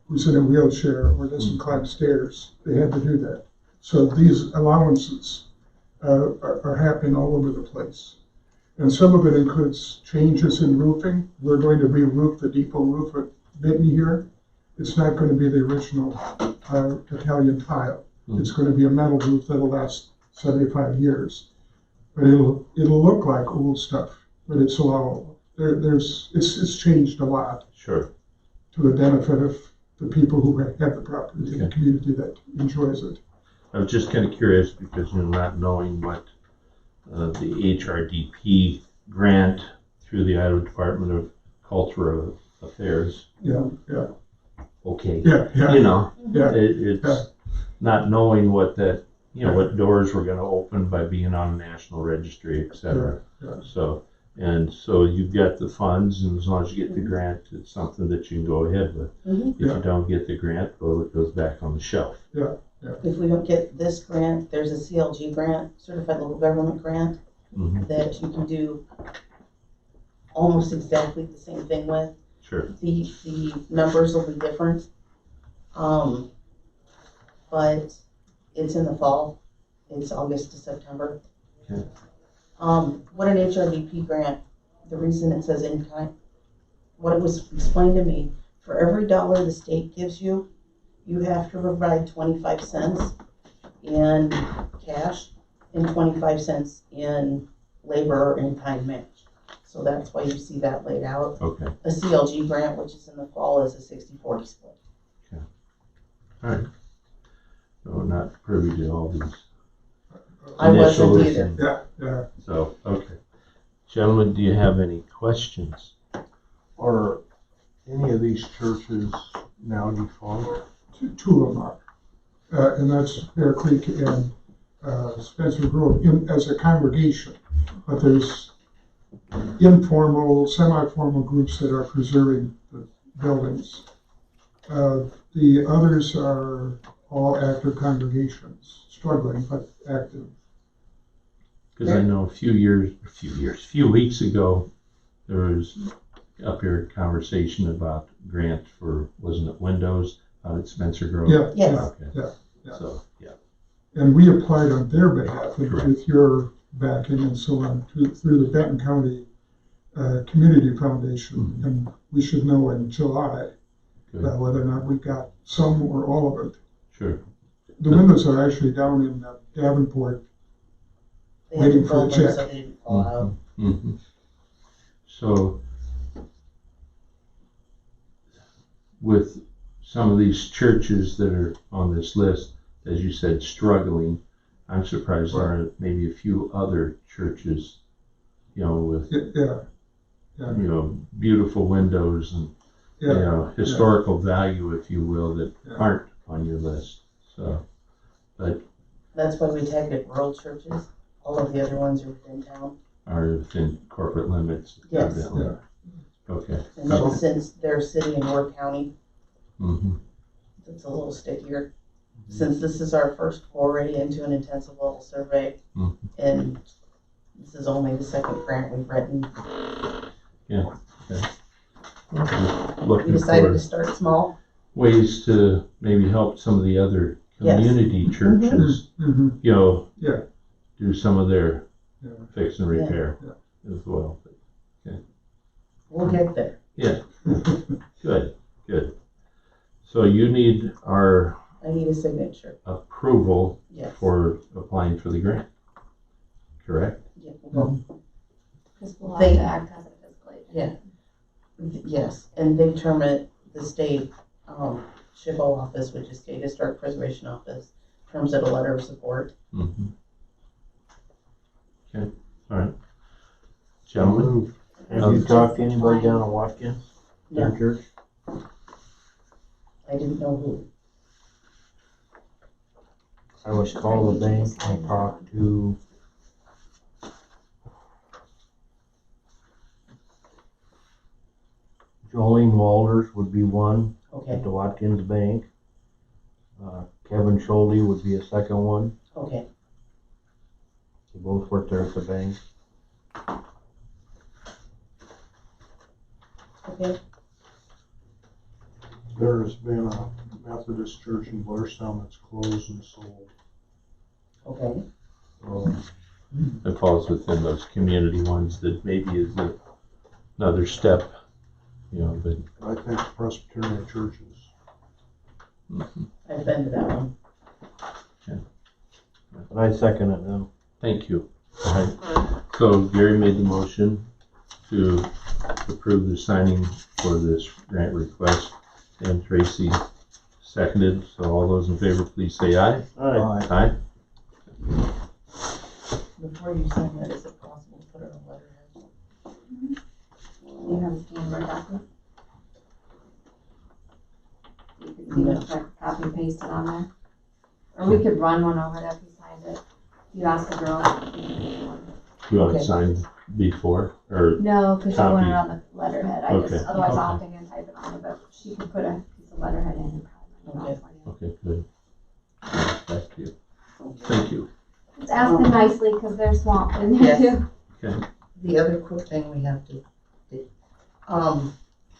who's in a wheelchair or doesn't climb stairs, they had to do that. So these allowances are happening all over the place. And some of it includes changes in roofing. We're going to re-roof the depot roof at Benton here. It's not going to be the original Italian tile. It's going to be a metal roof that'll last 75 years. But it'll look like old stuff, but it's allowable. It's changed a lot Sure. to the benefit of the people who have the property, the Okay. community that enjoys it. I was just kind of curious because, not knowing what the HRDP grant through the Idaho Department of Cultural Affairs. Yeah, yeah, Okay, yeah, yeah, you know, yeah. it's not knowing what that, you know, what doors we're gonna open by being on a national registry, et cetera. Yeah, yeah. So, and so you've got the funds, and as long as you get the grant, it's something that you can go ahead with. Mhm. If Yeah. you don't get the grant, well, it goes back on the shelf. If we don't get this grant, there's a CLG grant, Certified Local Government Grant, Mhm. that you can do almost exactly the same thing with. Sure. The numbers will be different. But it's in the fall. It's August to September. Okay. What an HRVP grant, the reason it says in kind, what it was explained to me, for every dollar the state gives you, you have to provide 25 cents in cash and 25 cents in labor or in-kind match. So that's why you see that laid out. Okay. A CLG grant, which is in the fall, is a 60-40 split. All right. So we're not privy to all these I wasn't initials either. and- Yeah, yeah. So, okay. Gentlemen, do you have any questions? Are any of these churches now defunct? Two of them are. And that's Bear Creek and Spencer Grove as a congregation. But there's informal, semi-formal groups that are preserving the buildings. The others are all active congregations, struggling but active. Because I know a few weeks ago, there was up here a conversation about grant for, wasn't it Windows out at Spencer Grove? Yeah, Yes. Okay. yeah. So, yeah. And we applied on their behalf and Correct. with your backing and so on through the Benton County Community Foundation. Mhm. And we should know in July Good. whether or not we got some or all of it. Sure. The windows are actually down in Davenport. They had Waiting to for a build them check. so they didn't fall out. Mhm. So, with some of these churches that are on this list, as you said, struggling, I'm surprised there aren't maybe a few other churches, you know, with, Yeah, you know, beautiful windows and, you yeah, know, historical value, if you will, that Yeah. aren't on your list. So, That's why we tagged it rural churches. All of the other ones are within town. are within corporate limits. Yes. evidently. Yeah. Okay. And then since they're city and Ward County, Mm-hmm. it's a little stickier. Since this is our first foray into an intensive level survey, Mhm. and this is only the second grant we've written, we Looking decided to for start small. ways to maybe help some of the other Yes. community churches, Mhm. you know, Yeah. do some of their Yeah. fix and Yeah. repair as well. We'll get there. Good, good. So you need our I need a signature. approval Yes. for applying for the grant, correct? Yeah, well, Because we'll have They- to act as a fiscal agent. Yeah. Yes, and they term it, the state, SHPO office, which is State Historic Preservation Office, terms it a letter of support. Mm-hmm. Okay, all right. Gentlemen, Have you talked to anybody down in Watkins, their No, church? I didn't know who. I was called the bank and talked to Jolene Walters would be one at Okay, the Watkins Bank. Kevin Schulte would be a second one. okay. They both work there at the bank. Okay, There's been a Methodist church in Blairstown that's closed and sold. okay. So it falls within those community ones that maybe is another step, you know, but I think Presbyterian churches. I've been to that one. And I second it now. thank you. All right. So Gary made the motion to approve the signing for this grant request, and Tracy seconded. So all those in favor, please say aye. Alright, Aye. Before you sign that, is it possible to put it on letterhead? You have a scanned Word document? You could see the copy and paste it on there. Or we could run one over there if you signed it. You ask the girl. You want it Okay. signed before, or, No, because I want Copy. it on the letterhead. Okay. Otherwise I'll Okay. have to hand type it on it, but she could put a piece of letterhead in and probably run it off for you. okay, good. Thank you. Thank you. Just ask them nicely because they're swamped in there Yes. too. The other quick thing we have to do,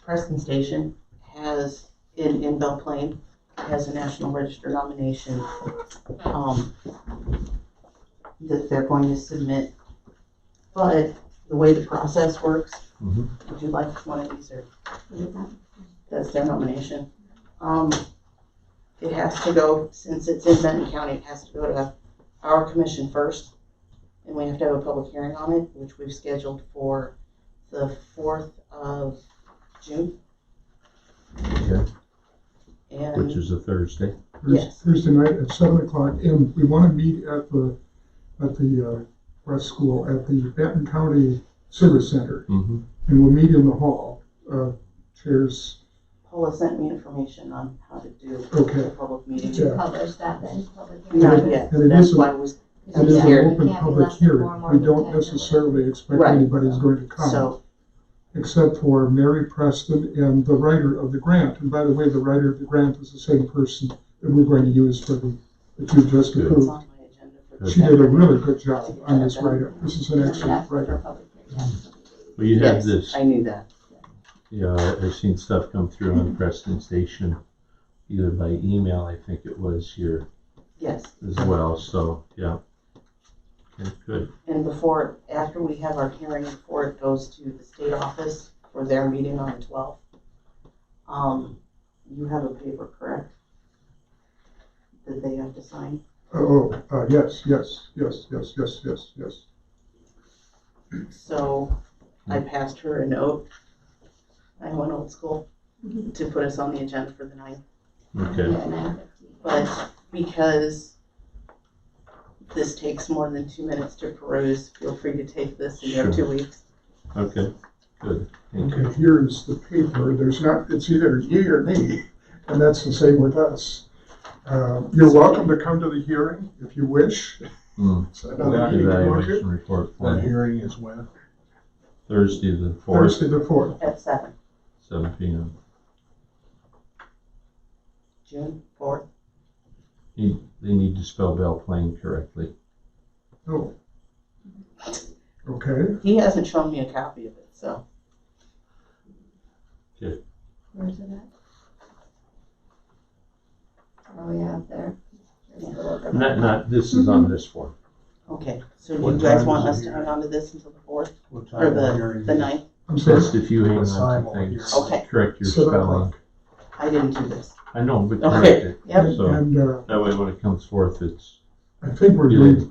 Preston Station has, in Belle Plaine, has a National Register nomination, that they're going to submit. But the way the process works, Mhm. would you like one of these, or What is that? that's their nomination? It has to go, since it's in Benton County, it has to go to our commission first. And we have to have a public hearing on it, which we've scheduled for the 4th of June. Okay. And Which is a Thursday. Yes. Thursday night at 7:00, and we want to meet at the West School, at the Benton County Service Center, Mm-hmm. and we'll meet in the hall. Chairs, Paula sent me information on how to do Okay. a public meeting. Yeah. Publish that then, public Not hearing. yet, And it that's is a- why I was, it is Here. an open Can't be public less than hearing. 4 more We than don't 10 necessarily expect Right. anybody's going to come, so, except for Mary Preston and the writer of the grant. And by the way, the writer of the grant is the same person that we're going to use for the that you just Good. it's approved. on my agenda for. She did a really good job on this writer. This is an And excellent that's for writer. public hearing. Well, you had Yes, this, I knew that. yeah, I've seen stuff come through on Preston Station, either by email, I think it was here Yes, as well, so, yeah. Okay, good. and after we have our hearing, before it goes to the state office for their meeting on the 12th, you have a paper, correct? That they have to sign? Yes. So I passed her a note. I went old school to put us on the agenda for the 9th. Okay, Yeah, 9:15. But because this takes more than 2 minutes to peruse, feel free to take this in your Sure. 2 weeks. okay, good. Thank you. Okay, here's the paper. It's either ye or me, and that's the same with us. You're welcome to come to the hearing if you wish. Hmm. It's another meeting to go to. Evaluation report That for hearing is when? Thursday, the 4th, Thursday the 4th. At 7, 7 p.m. June 4th. They need to spell Belle Plaine correctly. Oh. Okay, He hasn't shown me a copy of it, so. Where's it at? Oh, yeah, up there. There's the logo. This is on this form. Okay, so What you guys time want is us the to hang on to this until the 4th, What or time of hearing? the 9th? I'm sorry. Just if you hang on Time to on things, here. Okay. correct your 7 spelling. o'clock. I didn't do this. I know, but Okay, correct it. yep, So And that way when it comes forth, it's, I think we're Yeah.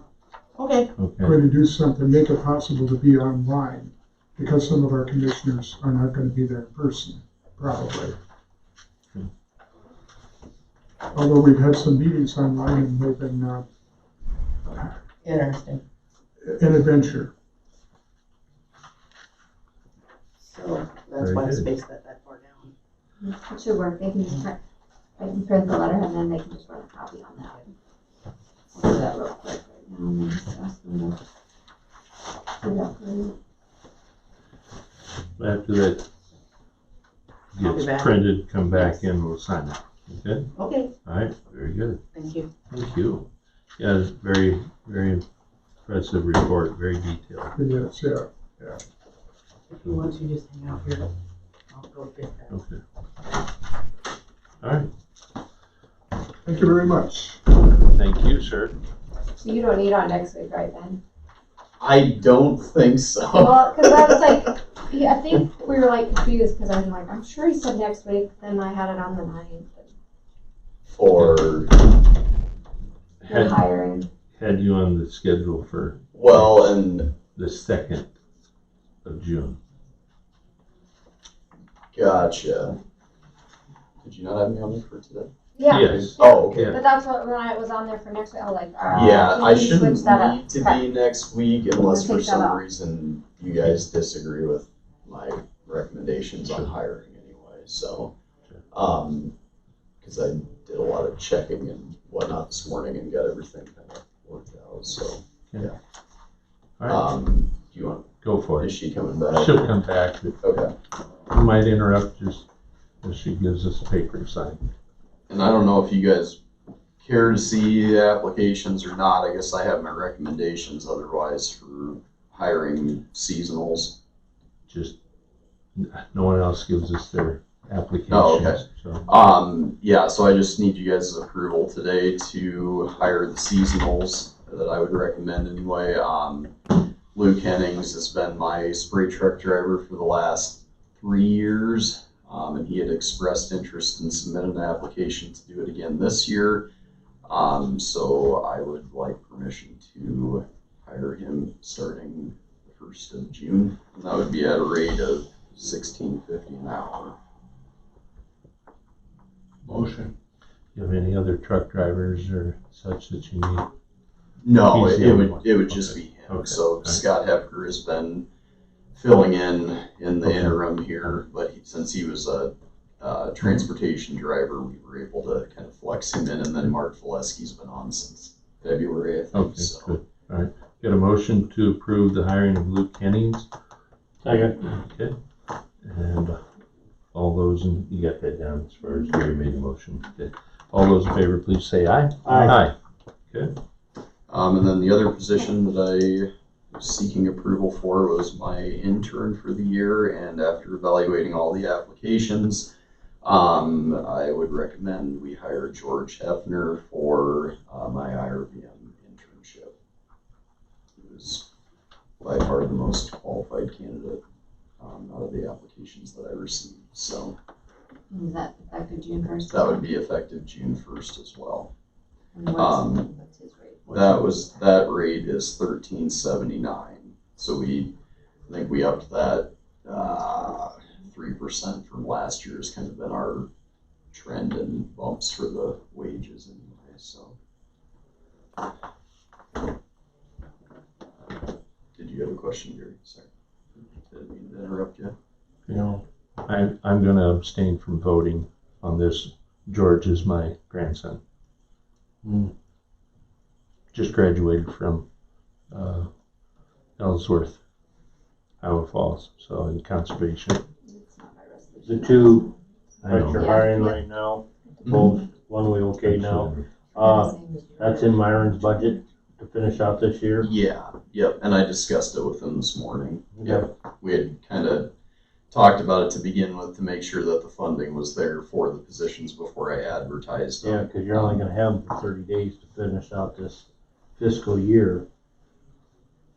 okay, okay. going to do something, make it possible to be online, because some of our commissioners are not going to be there in person, probably. Although we've had some meetings online and they've been interesting. an adventure. So that's Very why I good. spaced that far down. It should work. They can just print the letter and then they can just run a copy on that. I'll do that real quick right now and then just ask them to put it up for you. After that I'll be gets back. printed, come back Yes. in, we'll sign it. Okay? Okay, All right, very good. thank you. Thank you. Yeah, it's very, very impressive report, very detailed. Yes, yeah. If you want to just hang out here, I'll go get that. Okay. All right, Thank you very much. thank you, sir. So you don't need on next week, right, Ben? I don't think so. Well, because I was like, yeah, I think we were like confused because I'm like, I'm sure he said next week. Then I had it on the 9th. For, The Had, hiring. had you on the schedule for well, and the 2nd of June. gotcha. Did you not have me on there for today? Yeah. Yes. Oh, okay. But that's what when I was on there for next week, I was like, Yeah, can I we shouldn't switch that up? need to Okay. be next week unless Take for that some off. reason you guys disagree with recommendations on hiring anyway, so. Cause I did a lot of checking and whatnot this morning and got everything kind of worked out, so. All right, Do you want, go for is it. she coming back? She'll come back. Okay. We might interrupt just as she gives us a paper to sign. And I don't know if you guys care to see the applications or not. I guess I have my recommendations otherwise for hiring seasonals. Just, no one else gives us their applications. Oh, okay. So, Yeah, so I just need you guys' approval today to hire the seasonals that I would recommend anyway. Luke Hennings has been my spray truck driver for the last 3 years. And he had expressed interest in submitting an application to do it again this year. So I would like permission to hire him starting the 1st of June. And that would be at a rate of $16.50 an hour. Motion. you have any other truck drivers or such that you need? No, He's the it only would one. it would just be him. Okay. So Okay. Scott Hepker has been filling in the Okay. interim here, but since he was a transportation driver, we were able to kind of flex him in, and then Mark Valesky's been on since February, I think. Okay, So good. All right. Got a motion to approve the hiring of Luke Hennings. Second. Okay. And all those, you got that down as far as Gary made the motion. Okay. All those in favor, please say aye. Aye. and then the other position that I was seeking approval for was my intern for the year, and after evaluating all the applications, I would recommend we hire George Hefner for my IRVM internship. He was by far the most qualified candidate out of the applications that I received. So Is that effective June 1st? that would be effective June 1st as well. And what's his rate? That rate is $13.79. So I think we upped that 3% from last year has kind of been our trend and bumps for the wages anyway. So, did you have a question, Gary? Sorry, didn't mean to interrupt you. You know, I'm gonna abstain from voting on this. George is my grandson. Just graduated from Ellsworth, Iowa Falls, so in conservation. It's not by The resolution. two I that know. you're hiring right now, both, one we okay now. That's in Myron's budget to finish out this year. Yeah, yep. And I discussed it with him this morning. Okay. Yep. We had kind of talked about it to begin with to make sure that the funding was there for the positions before I advertised them. Yeah, because you're only gonna have 30 days to finish out this fiscal year.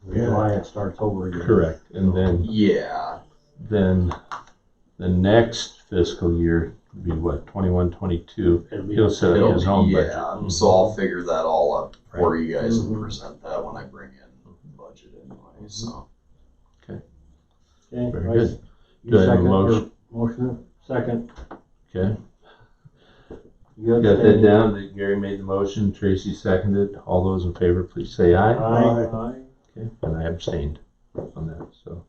In July it starts over again. Correct, and Yeah, then the next fiscal year would be what, 21, 22. It'll be- He'll set up his own budget. yeah. So I'll figure that all up for you guys and Mhm. present that when I bring in the budget anyway. So Okay, Very right. good. You Do I have a second or motion? motion, second. Okay, You got that down, that Gary made the motion, Tracy seconded. All those in favor, please say aye. Aye. Okay, and I abstained on that, so.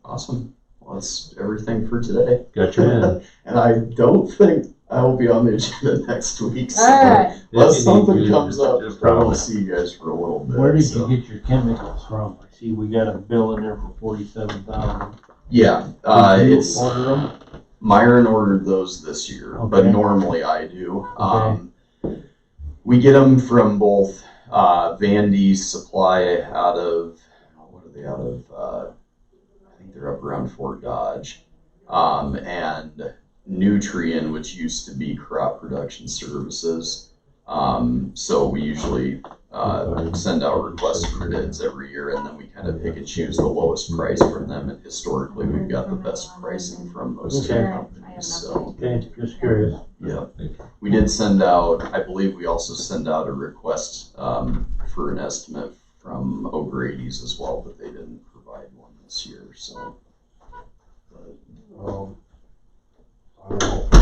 awesome. Well, that's everything for today. Got your in. And I don't think I will be on the agenda next week. So Alright. unless something Just- comes up, just I won't promise. see you guys for a little bit. Where did so. you get your chemicals from? I see we got a bill in there for 47,000. Yeah, Did you it's order them? Myron ordered those this year, but Okay. normally I do. We get them from both Vandy Supply out of, what are they out of? I think they're up around Fort Dodge, and Nutrien, which used to be Crop Production Services. So we usually send out requests for bids every year, and then we kind of pick and choose the lowest price from them. And historically, we've got the best pricing from those two Okay. companies. So Okay, just curious. yeah, we did send out. I believe we also send out a request for an estimate from O'Grady's as well, but they didn't provide one this year. So. But, I don't know if it's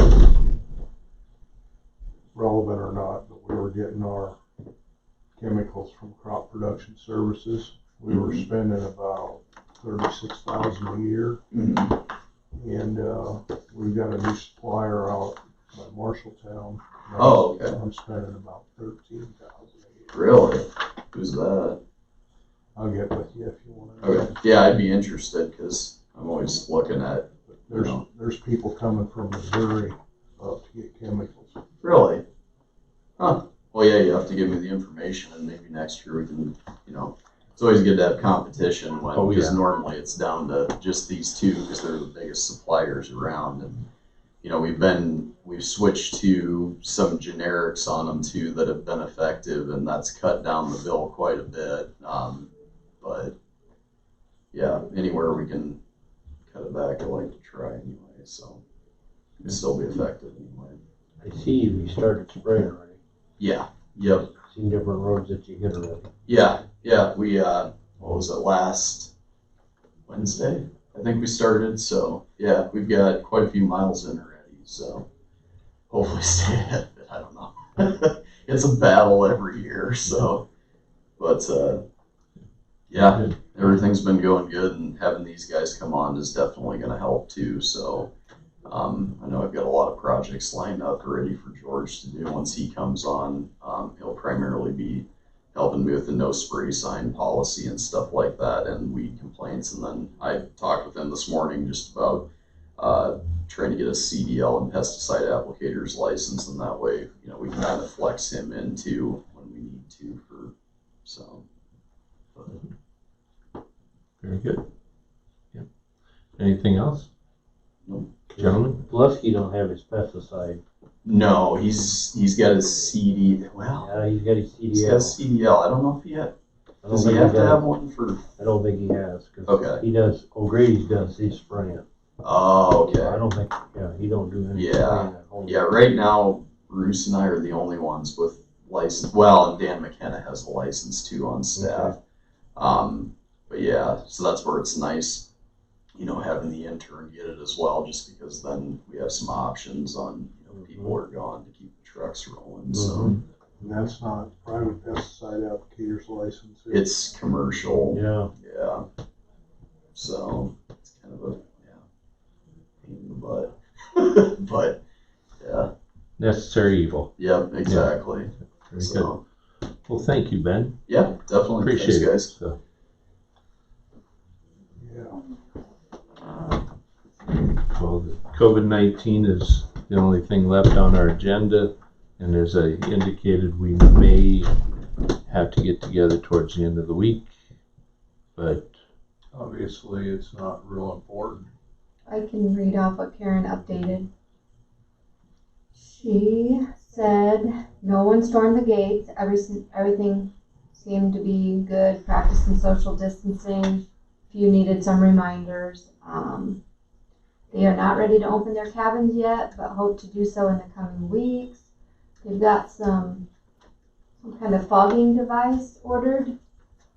relevant or not, but we were getting our chemicals from Crop Production Services. We were spending about $36,000 a year. mhm. And, we've got a new supplier out by Marshalltown. Oh, okay. I'm spending about $13,000 a year. Really? Who's that? I'll get with you if you want to. Okay. Yeah, I'd be interested because I'm always looking at. There's people coming from Missouri up to get chemicals. Really? Huh. Well, yeah, you have to give me the information and maybe next year we can, it's always good to have competition when, because normally it's down to just these two because they're the biggest suppliers around. And, we've switched to some generics on them too that have been effective, and that's cut down the bill quite a bit. But yeah, anywhere we can cut it back, I like to try anyway, so it'll still be effective anyway. I see you started spraying already. Yeah, yep. Seen different roads that you hit already. Yeah, we, what was it, last Wednesday? I think we started, so yeah, we've got quite a few miles in already, so hopefully stay ahead of it, I don't know. It's a battle every year, so, but, yeah, everything's been going good, and having these guys come on is definitely gonna help too, so, I know I've got a lot of projects lined up ready for George to do once he comes on. He'll primarily be helping me with the no spray sign policy and stuff like that and weed complaints. And then I talked with him this morning just about trying to get a CDL and pesticide applicators license, and that way, we can kind of flex him into when we need to Very good. Yeah. Anything else? Nope. Gentlemen? Lusky don't have his pesticide. No, he's got his CD. Well, Yeah, he's got his CDL. he's got CDL. I don't know if he had. Does he have to have one for? I don't think he has. Cause Okay. He does. O'Grady's does his spraying. Oh, okay. I don't think. Yeah, he don't do any Yeah. spraying at home. Yeah, right now, Bruce and I are the only ones with license. Well, and Dan McKenna has a license too on staff. But yeah, so that's where it's nice, having the intern get it as well, just because then we have some options on, people are gone to keep the trucks rolling. So And that's not private pesticide applicator's license. it's commercial. Yeah. Yeah. So it's kind of a pain in the butt. But yeah. Necessary evil. Yep, exactly. Very So good. Well, thank you, Ben. yeah, definitely. Appreciate Thanks, it. guys. So, Yeah. well, COVID-19 is the only thing left on our agenda, and as I indicated, we may have to get together towards the end of the week, but Obviously, it's not real important. I can read off what Karen updated. She said no one stormed the gates. Everything seemed to be good. Practicing social distancing. Few needed some reminders. They are not ready to open their cabins yet, but hope to do so in the coming weeks. They've got some kind of fogging device ordered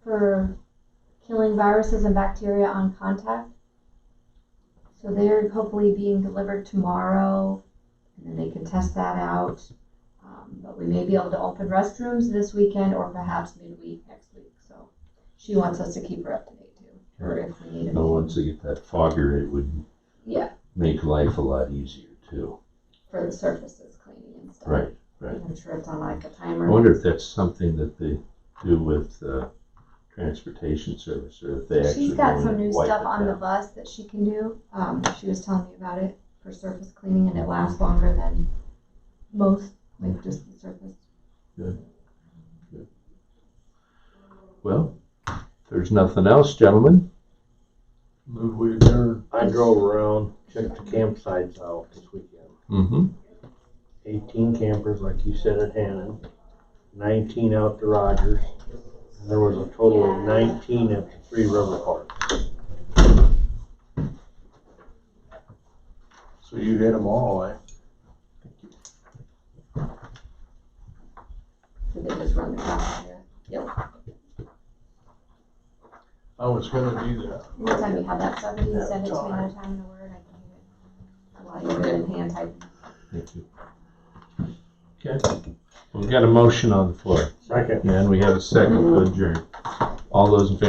for killing viruses and bacteria on contact. So they're hopefully being delivered tomorrow, and then they can test that out. But we may be able to open restrooms this weekend or perhaps midweek next week. So she wants us to keep her up to date too, or if we need anything. once they get that fogger, it would make life a lot easier too. For the surfaces cleaning and stuff. Right. I'm sure it's on like a I timer. wonder if that's something that they do with transportation service, or if they actually She's got go in some and new wipe stuff it on the down. bus that she can do. She was telling me about it for surface cleaning, and it lasts longer than most, like just the surface. Well, if there's nothing else, gentlemen. Move we adjourn. I drove around, checked the campsites out this weekend. Mm-hmm. 18 campers, like you said, at Hannon. 19 out to Rogers. And there was a total of 19 at the 3 river parks. So you hit them all, eh? Did they just run the counter here? Yep. I was gonna do that. Anytime you have that stuff, if you send it to me at a time in a word, I can do it. A lot easier than hand typing. Thank you. Okay. We've got a motion on the floor. Second. And we have a second to adjourn. All those in favor